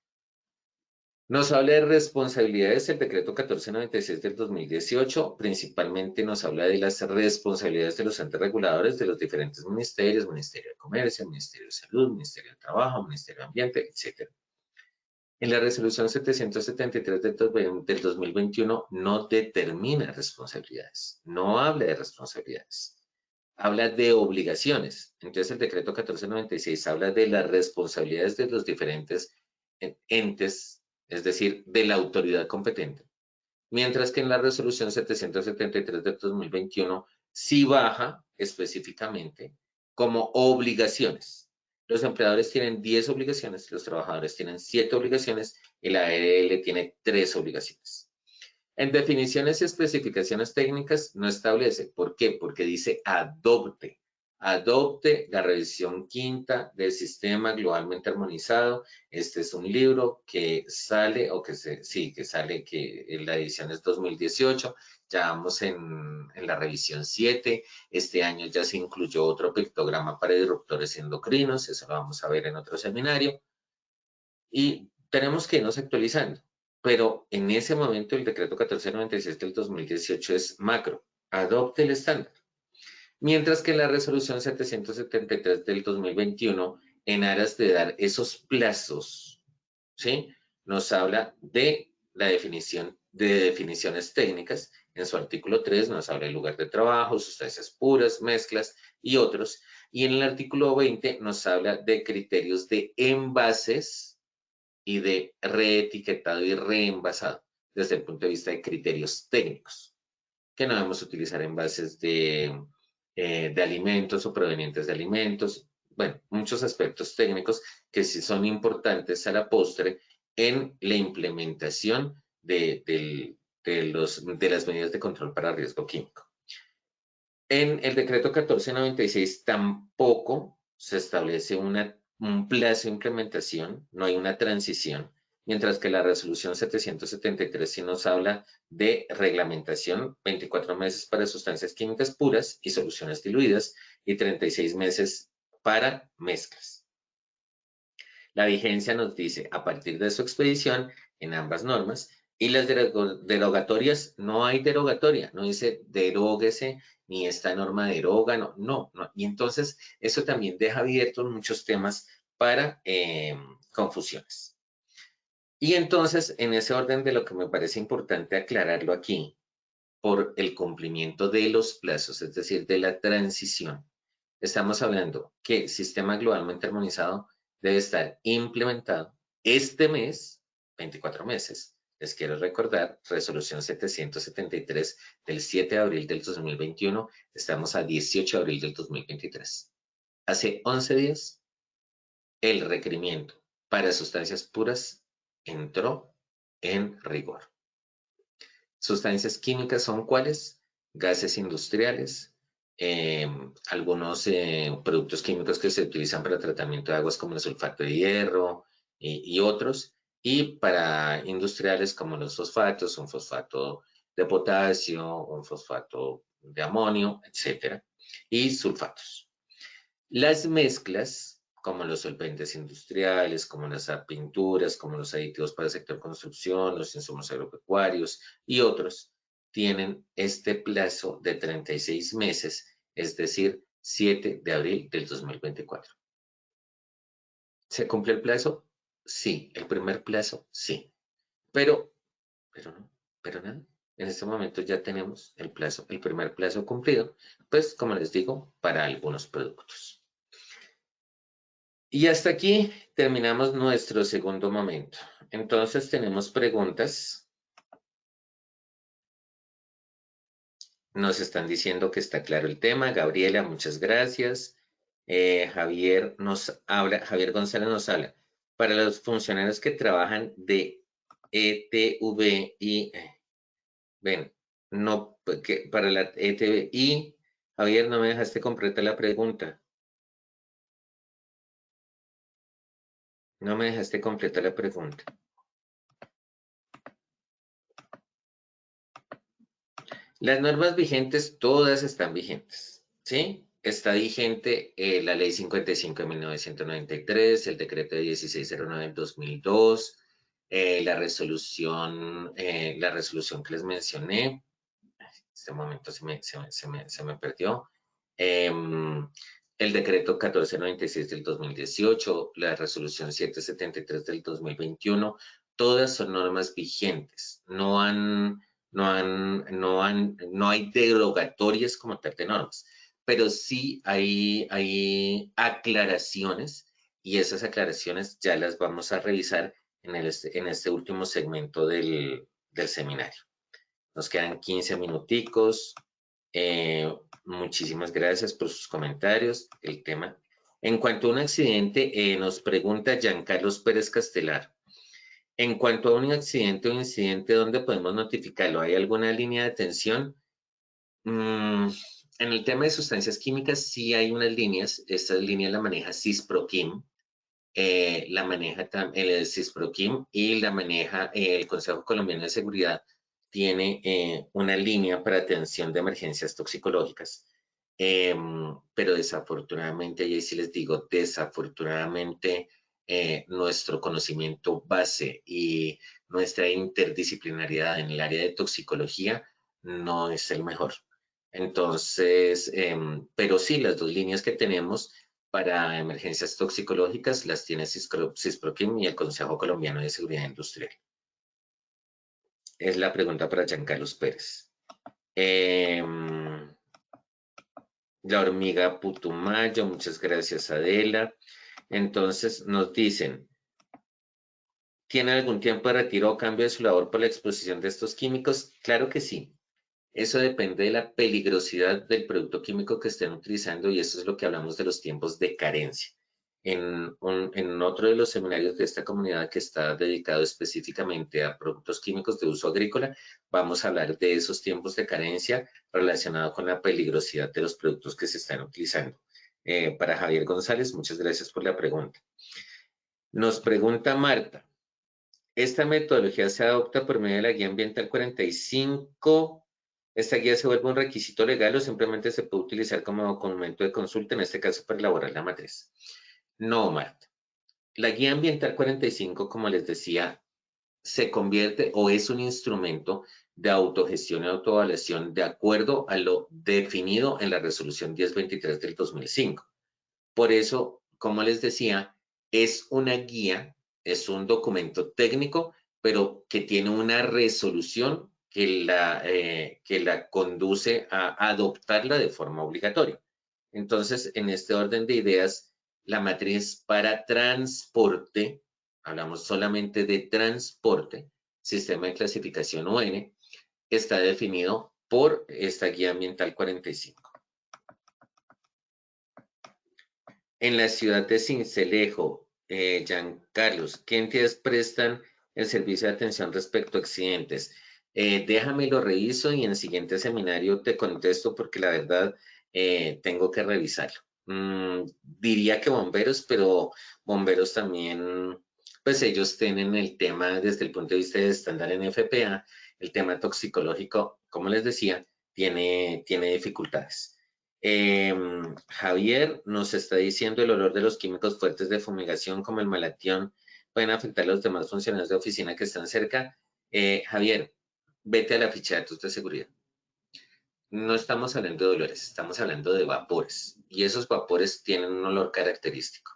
Speaker 3: Nos habla de responsabilidades el decreto 1496 del 2018, principalmente nos habla de las responsabilidades de los entes reguladores de los diferentes ministerios, Ministerio de Comercio, Ministerio de Salud, Ministerio de Trabajo, Ministerio de Ambiente, etc. En la resolución 773 del 2021 no determina responsabilidades, no habla de responsabilidades, habla de obligaciones. Entonces el decreto 1496 habla de las responsabilidades de los diferentes entes, es decir, de la autoridad competente. Mientras que en la resolución 773 del 2021 sí baja específicamente como obligaciones. Los empleadores tienen 10 obligaciones, los trabajadores tienen 7 obligaciones y la ARL tiene 3 obligaciones. En definiciones y especificaciones técnicas no establece. ¿Por qué? Porque dice adopte. Adopte la revisión quinta del sistema globalmente armonizado. Este es un libro que sale, que la edición es 2018. Ya vamos en la revisión 7. Este año ya se incluyó otro pictograma para disruptores endocrinos. Eso lo vamos a ver en otro seminario. Y tenemos que irnos actualizando. Pero en ese momento el decreto 1496 del 2018 es macro. Adopte el estándar. Mientras que la resolución 773 del 2021, en aras de dar esos plazos, ¿sí? Nos habla de la definición de definiciones técnicas. En su artículo 3 nos habla del lugar de trabajo, sustancias puras, mezclas y otros. Y en el artículo 20 nos habla de criterios de envases y de reetiquetado y reenvasado desde el punto de vista de criterios técnicos, que no debemos utilizar envases de alimentos o provenientes de alimentos. Bueno, muchos aspectos técnicos que sí son importantes a la postre en la implementación de las medidas de control para riesgo químico. En el decreto 1496 tampoco se establece un plazo de implementación, no hay una transición, mientras que la resolución 773 sí nos habla de reglamentación, 24 meses para sustancias químicas puras y soluciones diluidas y 36 meses para mezclas. La vigencia nos dice a partir de su expedición en ambas normas, y las derogatorias, no hay derogatoria, no dice deróguese ni esta norma deroga, no. Y entonces eso también deja abiertos muchos temas para confusiones. Y entonces, en ese orden de lo que me parece importante aclararlo aquí, por el cumplimiento de los plazos, es decir, de la transición, estamos hablando que el sistema globalmente armonizado debe estar implementado este mes, 24 meses. Les quiero recordar, resolución 773 del 7 de abril del 2021, estamos a 18 de abril del 2023. Hace 11 días, el requerimiento para sustancias puras entró en rigor. Sustancias químicas son ¿cuáles? Gases industriales, algunos productos químicos que se utilizan para tratamiento de aguas como el sulfato de hierro y otros, y para industriales como los fosfatos, un fosfato de potasio, un fosfato de amonio, etcétera, y sulfatos. Las mezclas, como los solventes industriales, como las pinturas, como los aditivos para el sector construcción, los insumos agropecuarios y otros, tienen este plazo de 36 meses, es decir, 7 de abril del 2024. ¿Se cumple el plazo? Sí, el primer plazo, sí. Pero nada. En este momento ya tenemos el plazo, el primer plazo cumplido, pues como les digo, para algunos productos. Y hasta aquí terminamos nuestro segundo momento. Entonces tenemos preguntas. Nos están diciendo que está claro el tema. Gabriela, muchas gracias. Javier González nos habla. Para los funcionarios que trabajan de ETV y no, para la ETVI, Javier, no me dejaste completar la pregunta. No me dejaste completar la pregunta. Las normas vigentes, todas están vigentes, ¿sí? Está vigente la Ley 55 de 1993, el decreto de 1609 del 2002, la resolución que les mencioné. En este momento se me perdió. El decreto 1496 del 2018, la resolución 773 del 2021, todas son normas vigentes. No hay derogatorias como tal de normas, pero sí hay aclaraciones y esas aclaraciones ya las vamos a revisar en este último segmento del seminario. Nos quedan 15 minuticos. Muchísimas gracias por sus comentarios. El tema. En cuanto a un accidente, nos pregunta Giancarlos Pérez Castelar. En cuanto a un accidente o incidente, ¿dónde podemos notificarlo? ¿Hay alguna línea de atención? En el tema de sustancias químicas sí hay unas líneas. Esta línea la maneja CISPROQUIM. La maneja el CISPROQUIM y la maneja el Consejo Colombiano de Seguridad. Tiene una línea para atención de emergencias toxicológicas. Pero desafortunadamente, y ahí sí les digo, desafortunadamente nuestro conocimiento base y nuestra interdisciplinariedad en el área de toxicología no es el mejor. Entonces, pero sí, las dos líneas que tenemos para emergencias toxicológicas las tiene CISPROQUIM y el Consejo Colombiano de Seguridad Industrial. Es la pregunta para Giancarlos Pérez. La hormiga Putumayo, muchas gracias Adela. Entonces nos dicen, ¿tiene algún tiempo de retiro o cambio de su labor por la exposición de estos químicos? Claro que sí. Eso depende de la peligrosidad del producto químico que estén utilizando y eso es lo que hablamos de los tiempos de carencia. En otro de los seminarios de esta comunidad que está dedicado específicamente a productos químicos de uso agrícola, vamos a hablar de esos tiempos de carencia relacionados con la peligrosidad de los productos que se están utilizando. Para Javier González, muchas gracias por la pregunta. Nos pregunta Marta, ¿esta metodología se adopta por medio de la Guía Ambiental 45? ¿Esta guía se vuelve un requisito legal o simplemente se puede utilizar como documento de consulta, en este caso para elaborar la matriz? No, Marta. La Guía Ambiental 45, como les decía, se convierte o es un instrumento de autogestión y autoevaluación de acuerdo a lo definido en la resolución 1023 del 2005. Por eso, como les decía, es una guía, es un documento técnico, pero que tiene una resolución que la conduce a adoptarla de forma obligatoria. Entonces, en este orden de ideas, la matriz para transporte, hablamos solamente de transporte, sistema de clasificación UN, está definido por esta guía ambiental 45. En la ciudad de Sincelejo, Giancarlos, ¿qué entidades prestan el servicio de atención respecto a accidentes? Déjame lo reviso y en el siguiente seminario te contesto porque la verdad tengo que revisarlo. Diría que bomberos, pero bomberos también, pues ellos tienen el tema desde el punto de vista de estándar en FPA, el tema toxicológico, como les decía, tiene dificultades. Javier nos está diciendo el olor de los químicos fuertes de fumigación como el malatión pueden afectar a los demás funcionarios de oficina que están cerca. Javier, vete a la ficha de datos de seguridad. No estamos hablando de olores, estamos hablando de vapores y esos vapores tienen un olor característico.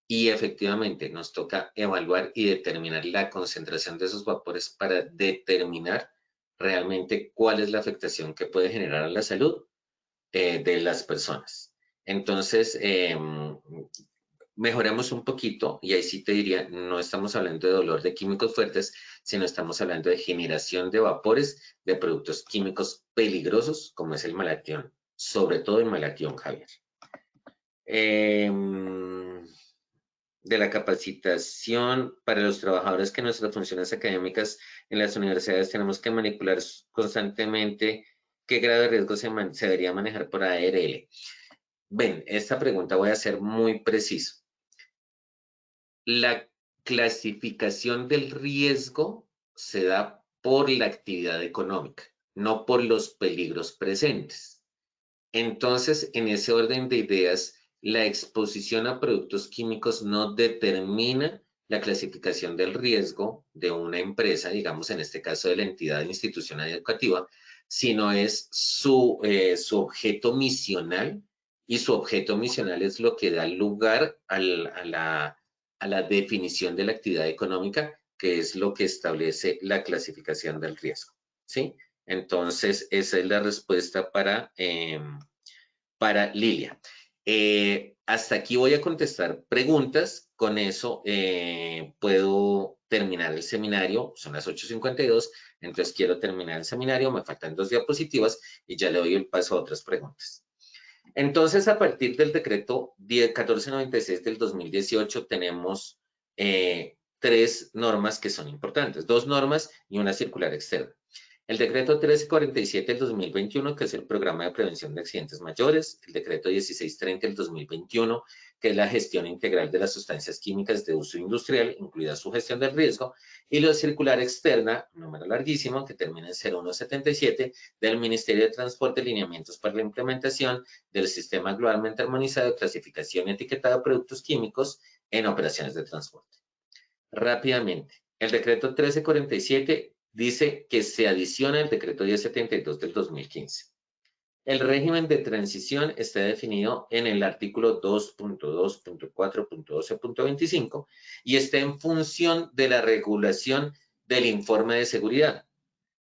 Speaker 3: Y efectivamente nos toca evaluar y determinar la concentración de esos vapores para determinar realmente cuál es la afectación que puede generar a la salud de las personas. Entonces, mejoramos un poquito y ahí sí te diría, no estamos hablando de dolor de químicos fuertes, sino estamos hablando de generación de vapores de productos químicos peligrosos como es el malatión, sobre todo el malatión, Javier. De la capacitación para los trabajadores que nuestras funciones académicas en las universidades tenemos que manipular constantemente. ¿Qué grado de riesgo se debería manejar por ARL? Ven, esta pregunta voy a ser muy preciso. La clasificación del riesgo se da por la actividad económica, no por los peligros presentes. Entonces, en ese orden de ideas, la exposición a productos químicos no determina la clasificación del riesgo de una empresa, digamos en este caso de la entidad institucional educativa, sino es su objeto misional, y su objeto misional es lo que da lugar a la definición de la actividad económica, que es lo que establece la clasificación del riesgo, ¿sí? Entonces, esa es la respuesta para Lilia. Hasta aquí voy a contestar preguntas. Con eso puedo terminar el seminario. Son las 8:52, entonces quiero terminar el seminario. Me faltan 2 diapositivas y ya le doy el paso a otras preguntas. Entonces, a partir del decreto 1496 del 2018, tenemos 3 normas que son importantes. 2 normas y una circular externa. El decreto 1347 del 2021, que es el programa de prevención de accidentes mayores. El decreto 1630 del 2021, que es la gestión integral de las sustancias químicas de uso industrial, incluida su gestión del riesgo. Y la circular externa, un número larguísimo, que termina en 0177, del Ministerio de Transporte, lineamientos para la implementación del Sistema Globalmente Armonizado de Clasificación y Etiquetado de Productos Químicos en Operaciones de Transporte. Rápidamente, el decreto 1347 dice que se adiciona el decreto 1072 del 2015. El régimen de transición está definido en el artículo 2.2.4.12.25 y está en función de la regulación del informe de seguridad.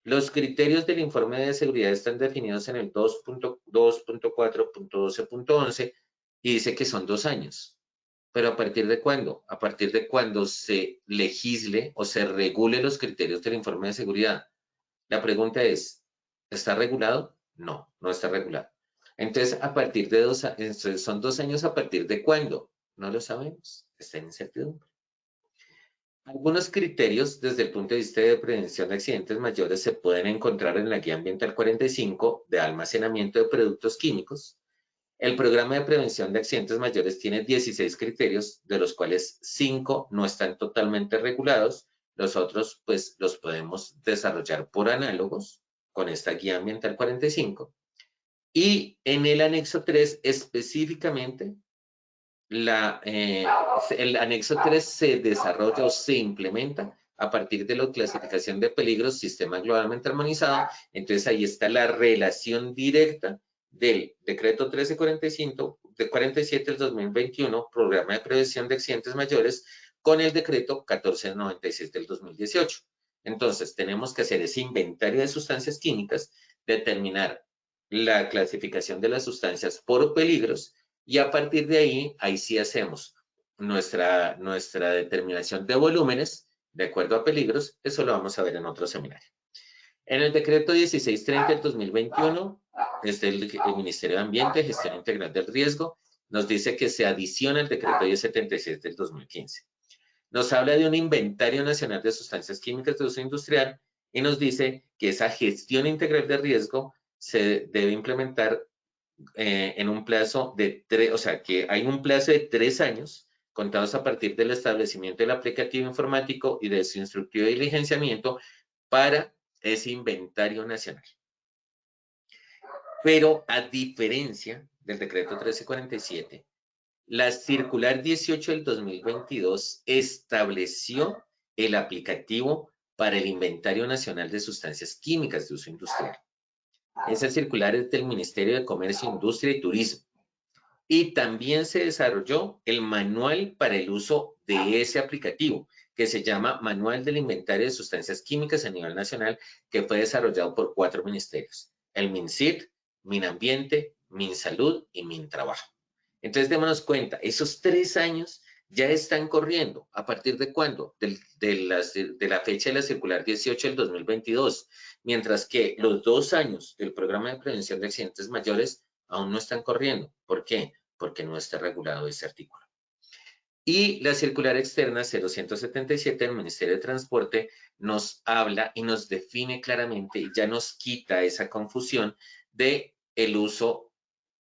Speaker 3: Los criterios del informe de seguridad están definidos en el 2.2.4.12.11 y dice que son 2 años. ¿Pero a partir de cuándo? A partir de cuando se legisle o se regule los criterios del informe de seguridad. La pregunta es, ¿está regulado? No, no está regulado. Entonces, a partir de son 2 años, ¿a partir de cuándo? No lo sabemos, está en incertidumbre. Algunos criterios desde el punto de vista de prevención de accidentes mayores se pueden encontrar en la Guía Ambiental 45 de almacenamiento de productos químicos. El programa de prevención de accidentes mayores tiene 16 criterios, de los cuales 5 no están totalmente regulados. Los otros, pues, los podemos desarrollar por análogos con esta Guía Ambiental 45. Y en el anexo 3, específicamente, el anexo 3 se desarrolla o se implementa a partir de la clasificación de peligros, sistema globalmente armonizado. Entonces, ahí está la relación directa del decreto 1345 de 47 del 2021, programa de prevención de accidentes mayores, con el decreto 1496 del 2018. Entonces, tenemos que hacer ese inventario de sustancias químicas, determinar la clasificación de las sustancias por peligros, y a partir de ahí sí hacemos nuestra determinación de volúmenes de acuerdo a peligros. Eso lo vamos a ver en otro seminario. En el decreto 1630 del 2021, desde el Ministerio de Ambiente, Gestión Integral del Riesgo, nos dice que se adiciona el decreto 1076 del 2015. Nos habla de un inventario nacional de sustancias químicas de uso industrial y nos dice que esa gestión integral de riesgo se debe implementar en un plazo de 3, o sea, que hay un plazo de 3 años contados a partir del establecimiento del aplicativo informático y de su instructivo de diligenciamiento para ese inventario nacional. Pero a diferencia del decreto 1347, la circular 18 del 2022 estableció el aplicativo para el inventario nacional de sustancias químicas de uso industrial. Esa circular es del Ministerio de Comercio, Industria y Turismo. Y también se desarrolló el manual para el uso de ese aplicativo, que se llama Manual del Inventario de Sustancias Químicas a nivel nacional, que fue desarrollado por 4 ministerios: el MINCID, MINAMbiente, MINSalud y MINTrabajo. Entonces, démonos cuenta, esos 3 años ya están corriendo. ¿A partir de cuándo? De la fecha de la circular 18 del 2022, mientras que los 2 años del programa de prevención de accidentes mayores aún no están corriendo. ¿Por qué? Porque no está regulado ese artículo. Y la circular externa 0177 del Ministerio de Transporte nos habla y nos define claramente, y ya nos quita esa confusión de el uso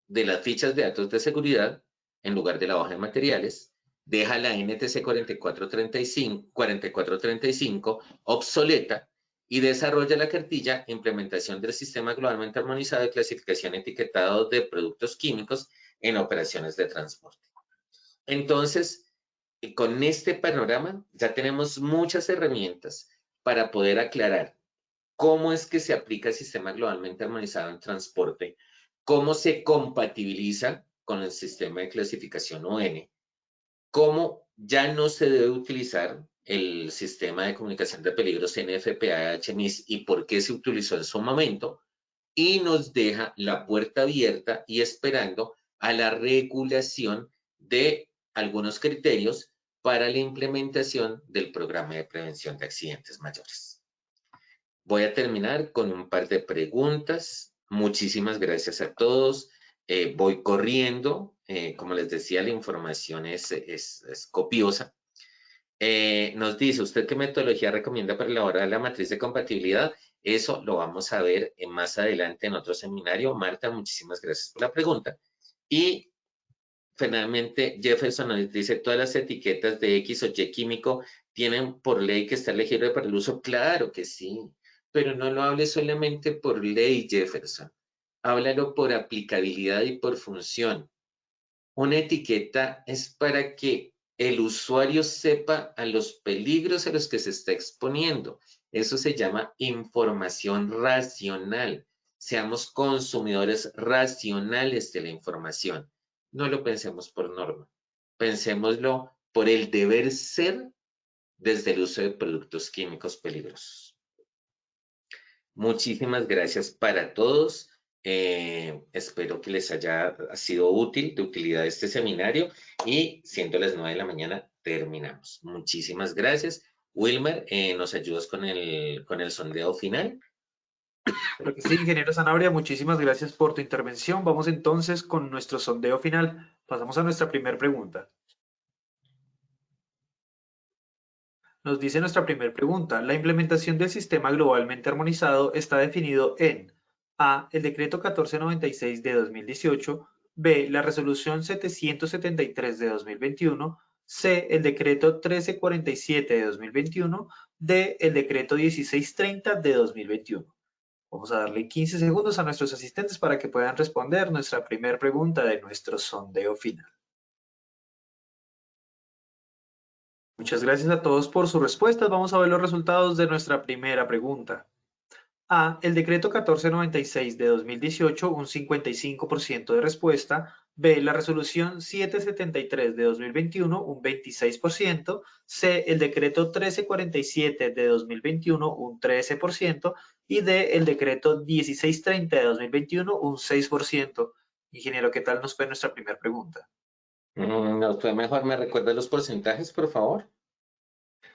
Speaker 3: de las fichas de datos de seguridad en lugar de la hoja de materiales, deja la NTC 4435 obsoleta y desarrolla la cartilla Implementación del Sistema Globalmente Armonizado de Clasificación y Etiquetado de Productos Químicos en Operaciones de Transporte. Entonces, con este panorama ya tenemos muchas herramientas para poder aclarar cómo es que se aplica el Sistema Globalmente Armonizado en Transporte, cómo se compatibiliza con el sistema de clasificación ON, cómo ya no se debe utilizar el sistema de comunicación de peligros NFPA-HMIS y por qué se utilizó en su momento, y nos deja la puerta abierta y esperando a la regulación de algunos criterios para la implementación del programa de prevención de accidentes mayores. Voy a terminar con un par de preguntas. Muchísimas gracias a todos. Voy corriendo. Como les decía, la información es copiosa. Nos dice, ¿usted qué metodología recomienda para elaborar la matriz de compatibilidad? Eso lo vamos a ver más adelante en otro seminario. Marta, muchísimas gracias por la pregunta. Y finalmente, Jefferson nos dice, ¿todas las etiquetas de X o Y químico tienen por ley que estar elegible para el uso? Claro que sí, pero no lo hable solamente por ley, Jefferson. Háblalo por aplicabilidad y por función. Una etiqueta es para que el usuario sepa a los peligros a los que se está exponiendo. Eso se llama información racional. Seamos consumidores racionales de la información. No lo pensemos por norma. Pensémoslo por el deber ser desde el uso de productos químicos peligrosos. Muchísimas gracias para todos. Espero que les haya sido útil, de utilidad este seminario y siendo las 9 de la mañana terminamos. Muchísimas gracias. Wilmer, ¿nos ayudas con el sondeo final?
Speaker 2: Claro que sí, ingeniero Sanabria, muchísimas gracias por tu intervención. Vamos entonces con nuestro sondeo final. Pasamos a nuestra primera pregunta. Nos dice nuestra primera pregunta, la implementación del sistema globalmente armonizado está definido en A, el decreto 1496 de 2018, B, la resolución 773 de 2021, C, el decreto 1347 de 2021, D, el decreto 1630 de 2021. Vamos a darle 15 segundos a nuestros asistentes para que puedan responder nuestra primera pregunta de nuestro sondeo final. Muchas gracias a todos por sus respuestas. Vamos a ver los resultados de nuestra primera pregunta. A. El decreto 1496 de 2018, un 55% de respuesta. B. La resolución 773 de 2021, un 26%. C. El decreto 1347 de 2021, un 13%. Y D. El decreto 1630 de 2021, un 6%. Ingeniero, ¿qué tal nos fue nuestra primera pregunta?
Speaker 3: ¿Nos fue mejor? ¿Me recuerda los porcentajes, por favor?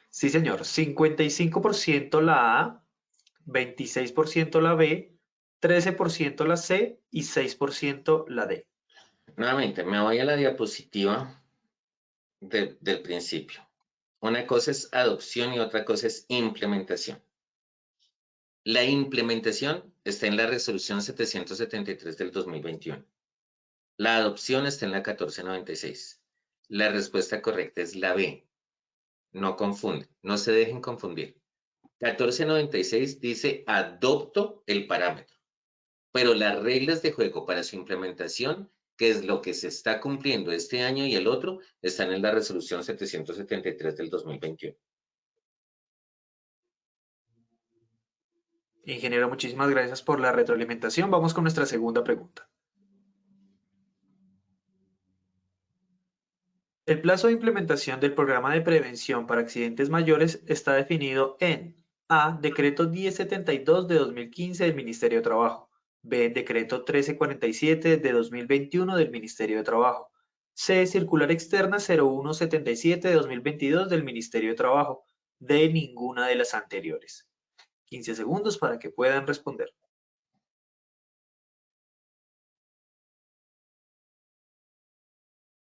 Speaker 2: Sí, señor. 55% la A, 26% la B, 13% la C y 6% la D.
Speaker 3: Nuevamente, me voy a la diapositiva del principio. Una cosa es adopción y otra cosa es implementación. La implementación está en la resolución 773 del 2021. La adopción está en la 1496. La respuesta correcta es la B. No confunden, no se dejen confundir. 1496 dice adopto el parámetro, pero las reglas de juego para su implementación, que es lo que se está cumpliendo este año y el otro, están en la resolución 773 del 2021.
Speaker 2: Ingeniero, muchísimas gracias por la retroalimentación. Vamos con nuestra segunda pregunta. El plazo de implementación del programa de prevención para accidentes mayores está definido en A. Decreto 1072 de 2015 del Ministerio de Trabajo. B. Decreto 1347 de 2021 del Ministerio de Trabajo. C. Circular externa 0177 de 2022 del Ministerio de Trabajo. D. Ninguna de las anteriores. 15 segundos para que puedan responder.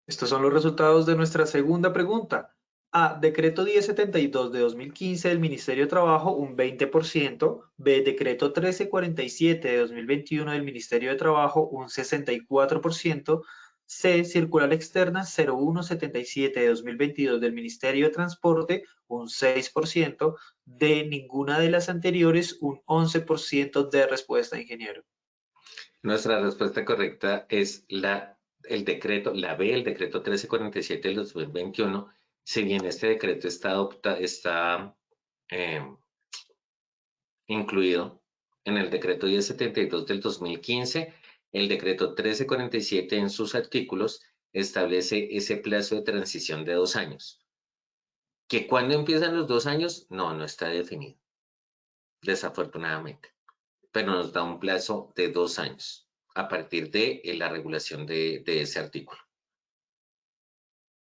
Speaker 2: Estos son los resultados de nuestra segunda pregunta. A. Decreto 1072 de 2015 del Ministerio de Trabajo, un 20%. B. Decreto 1347 de 2021 del Ministerio de Trabajo, un 64%. C. Circular externa 0177 de 2022 del Ministerio de Transporte, un 6%. de ninguna de las anteriores un 11% de respuesta, ingeniero.
Speaker 3: Nuestra respuesta correcta es la B, el decreto 1347 del 2021. Si bien este decreto está incluido en el decreto 1072 del 2015, el decreto 1347 en sus artículos establece ese plazo de transición de 2 años. ¿Que cuándo empiezan los 2 años? No está definido, desafortunadamente, pero nos da un plazo de 2 años a partir de la regulación de ese artículo.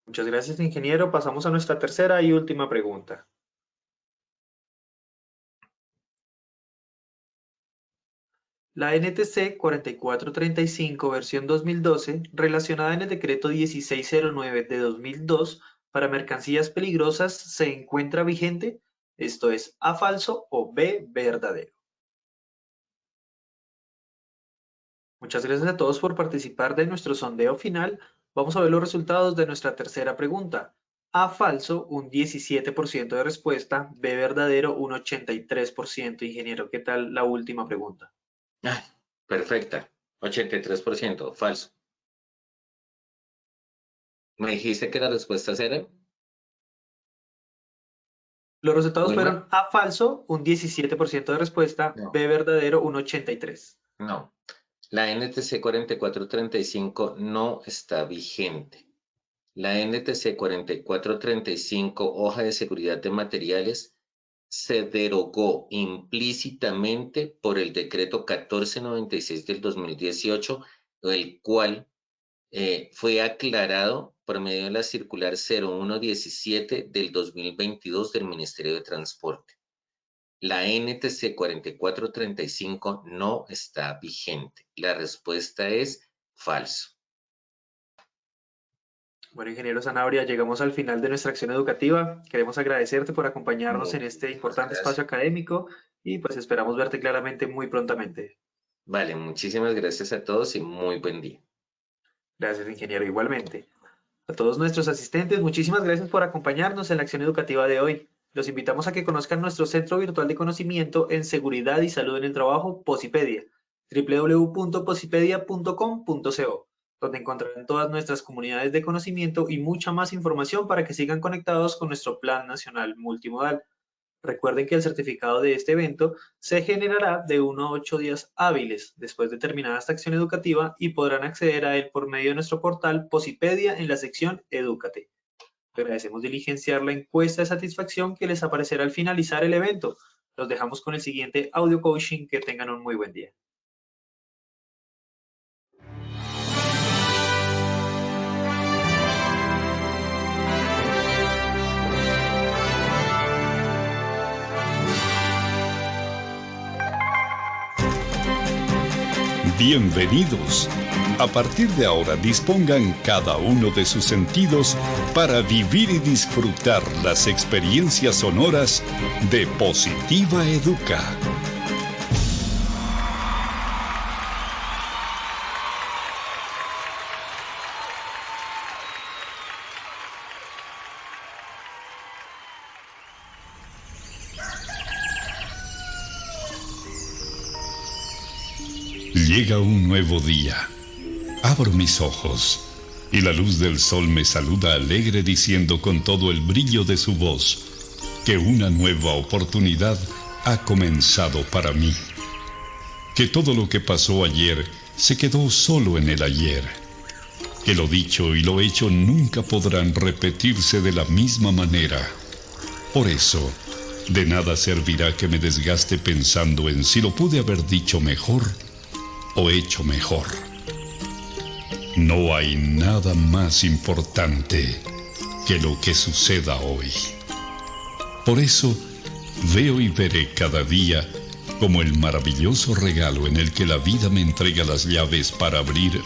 Speaker 2: Muchas gracias, ingeniero. Pasamos a nuestra tercera y última pregunta. La NTC 4435 versión 2012, relacionada en el decreto 1609 de 2002 para mercancías peligrosas, ¿se encuentra vigente? Esto es A, falso, o B, verdadero. Muchas gracias a todos por participar de nuestro sondeo final. Vamos a ver los resultados de nuestra tercera pregunta. A, falso, un 17% de respuesta. B, verdadero, un 83%. Ingeniero, ¿qué tal la última pregunta?
Speaker 3: Perfecta, 83%, falso. ¿Me dijiste que las respuestas eran?
Speaker 2: Los resultados fueron A, falso, un 17% de respuesta. No. B, verdadero, un 83%.
Speaker 3: No, la NTC 4435 no está vigente. La NTC 4435, hoja de seguridad de materiales, se derogó implícitamente por el decreto 1496 del 2018, el cual fue aclarado por medio de la circular 0117 del 2022 del Ministerio de Transporte. La NTC 4435 no está vigente. La respuesta es falso.
Speaker 2: Bueno, ingeniero Sanabria, llegamos al final de nuestra acción educativa. Queremos agradecerte por acompañarnos en este importante espacio académico y pues esperamos verte claramente muy prontamente.
Speaker 3: Vale, muchísimas gracias a todos y muy buen día.
Speaker 2: Gracias, ingeniero, igualmente. A todos nuestros asistentes, muchísimas gracias por acompañarnos en la acción educativa de hoy. Los invitamos a que conozcan nuestro Centro Virtual de Conocimiento en Seguridad y Salud en el Trabajo, Posipedia, www.posipedia.com.co, donde encontrarán todas nuestras comunidades de conocimiento y mucha más información para que sigan conectados con nuestro Plan Nacional Multimodal. Recuerden que el certificado de este evento se generará de 1 a 8 días hábiles después de terminada esta acción educativa y podrán acceder a él por medio de nuestro portal Posipedia en la sección Edúcate. Agradecemos diligenciar la encuesta de satisfacción que les aparecerá al finalizar el evento. Los dejamos con el siguiente audio coaching. Que tengan un muy buen día.
Speaker 4: Bienvenidos. A partir de ahora dispongan cada uno de sus sentidos para vivir y disfrutar las experiencias sonoras de Positiva Educa. Llega un nuevo día. Abro mis ojos y la luz del sol me saluda alegre diciendo con todo el brillo de su voz que una nueva oportunidad ha comenzado para mí. Que todo lo que pasó ayer se quedó solo en el ayer. Que lo dicho y lo hecho nunca podrán repetirse de la misma manera. Por eso, de nada servirá que me desgaste pensando en si lo pude haber dicho mejor o hecho mejor. No hay nada más importante que lo que suceda hoy. Por eso, veo y veré cada día como el maravilloso regalo en el que la vida me entrega las llaves para abrir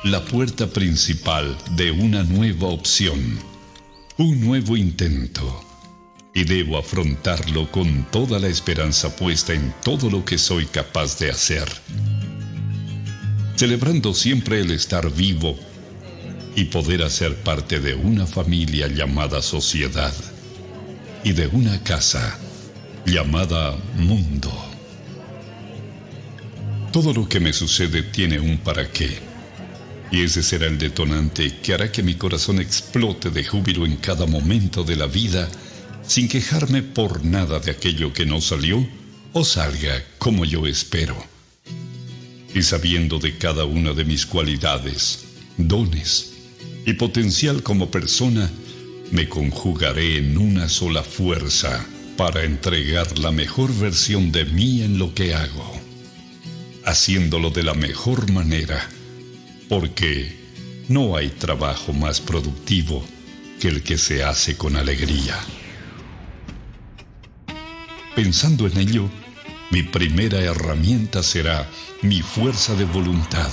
Speaker 4: la puerta principal de una nueva opción, un nuevo intento. Y debo afrontarlo con toda la esperanza puesta en todo lo que soy capaz de hacer, celebrando siempre el estar vivo y poder hacer parte de una familia llamada sociedad y de una casa llamada mundo. Todo lo que me sucede tiene un para qué, y ese será el detonante que hará que mi corazón explote de júbilo en cada momento de la vida, sin quejarme por nada de aquello que no salió o salga como yo espero. Y sabiendo de cada una de mis cualidades, dones y potencial como persona, me conjugaré en una sola fuerza para entregar la mejor versión de mí en lo que hago, haciéndolo de la mejor manera, porque no hay trabajo más productivo que el que se hace con alegría. Pensando en ello, mi primera herramienta será mi fuerza de voluntad,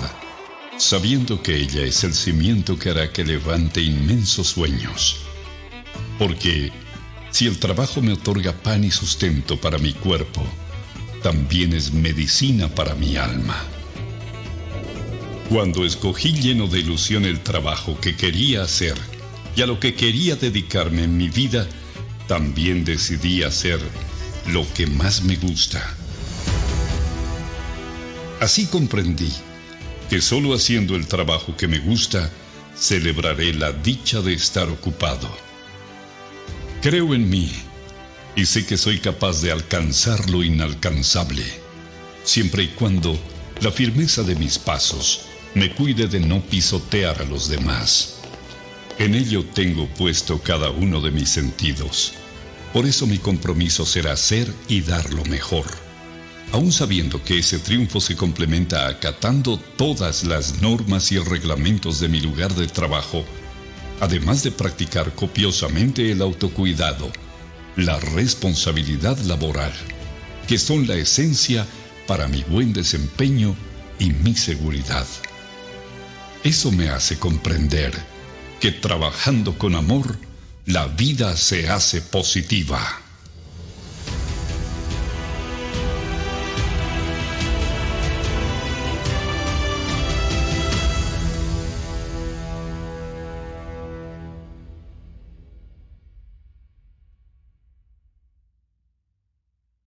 Speaker 4: sabiendo que ella es el cimiento que hará que levante inmensos sueños. Porque si el trabajo me otorga pan y sustento para mi cuerpo, también es medicina para mi alma. Cuando escogí lleno de ilusión el trabajo que quería hacer y a lo que quería dedicarme en mi vida, también decidí hacer lo que más me gusta. Así comprendí que solo haciendo el trabajo que me gusta, celebraré la dicha de estar ocupado. Creo en mí y sé que soy capaz de alcanzar lo inalcanzable, siempre y cuando la firmeza de mis pasos me cuide de no pisotear a los demás. En ello tengo puesto cada uno de mis sentidos. Por eso mi compromiso será hacer y dar lo mejor, aun sabiendo que ese triunfo se complementa acatando todas las normas y reglamentos de mi lugar de trabajo, además de practicar copiosamente el autocuidado, la responsabilidad laboral, que son la esencia para mi buen desempeño y mi seguridad. Eso me hace comprender que trabajando con amor, la vida se hace positiva.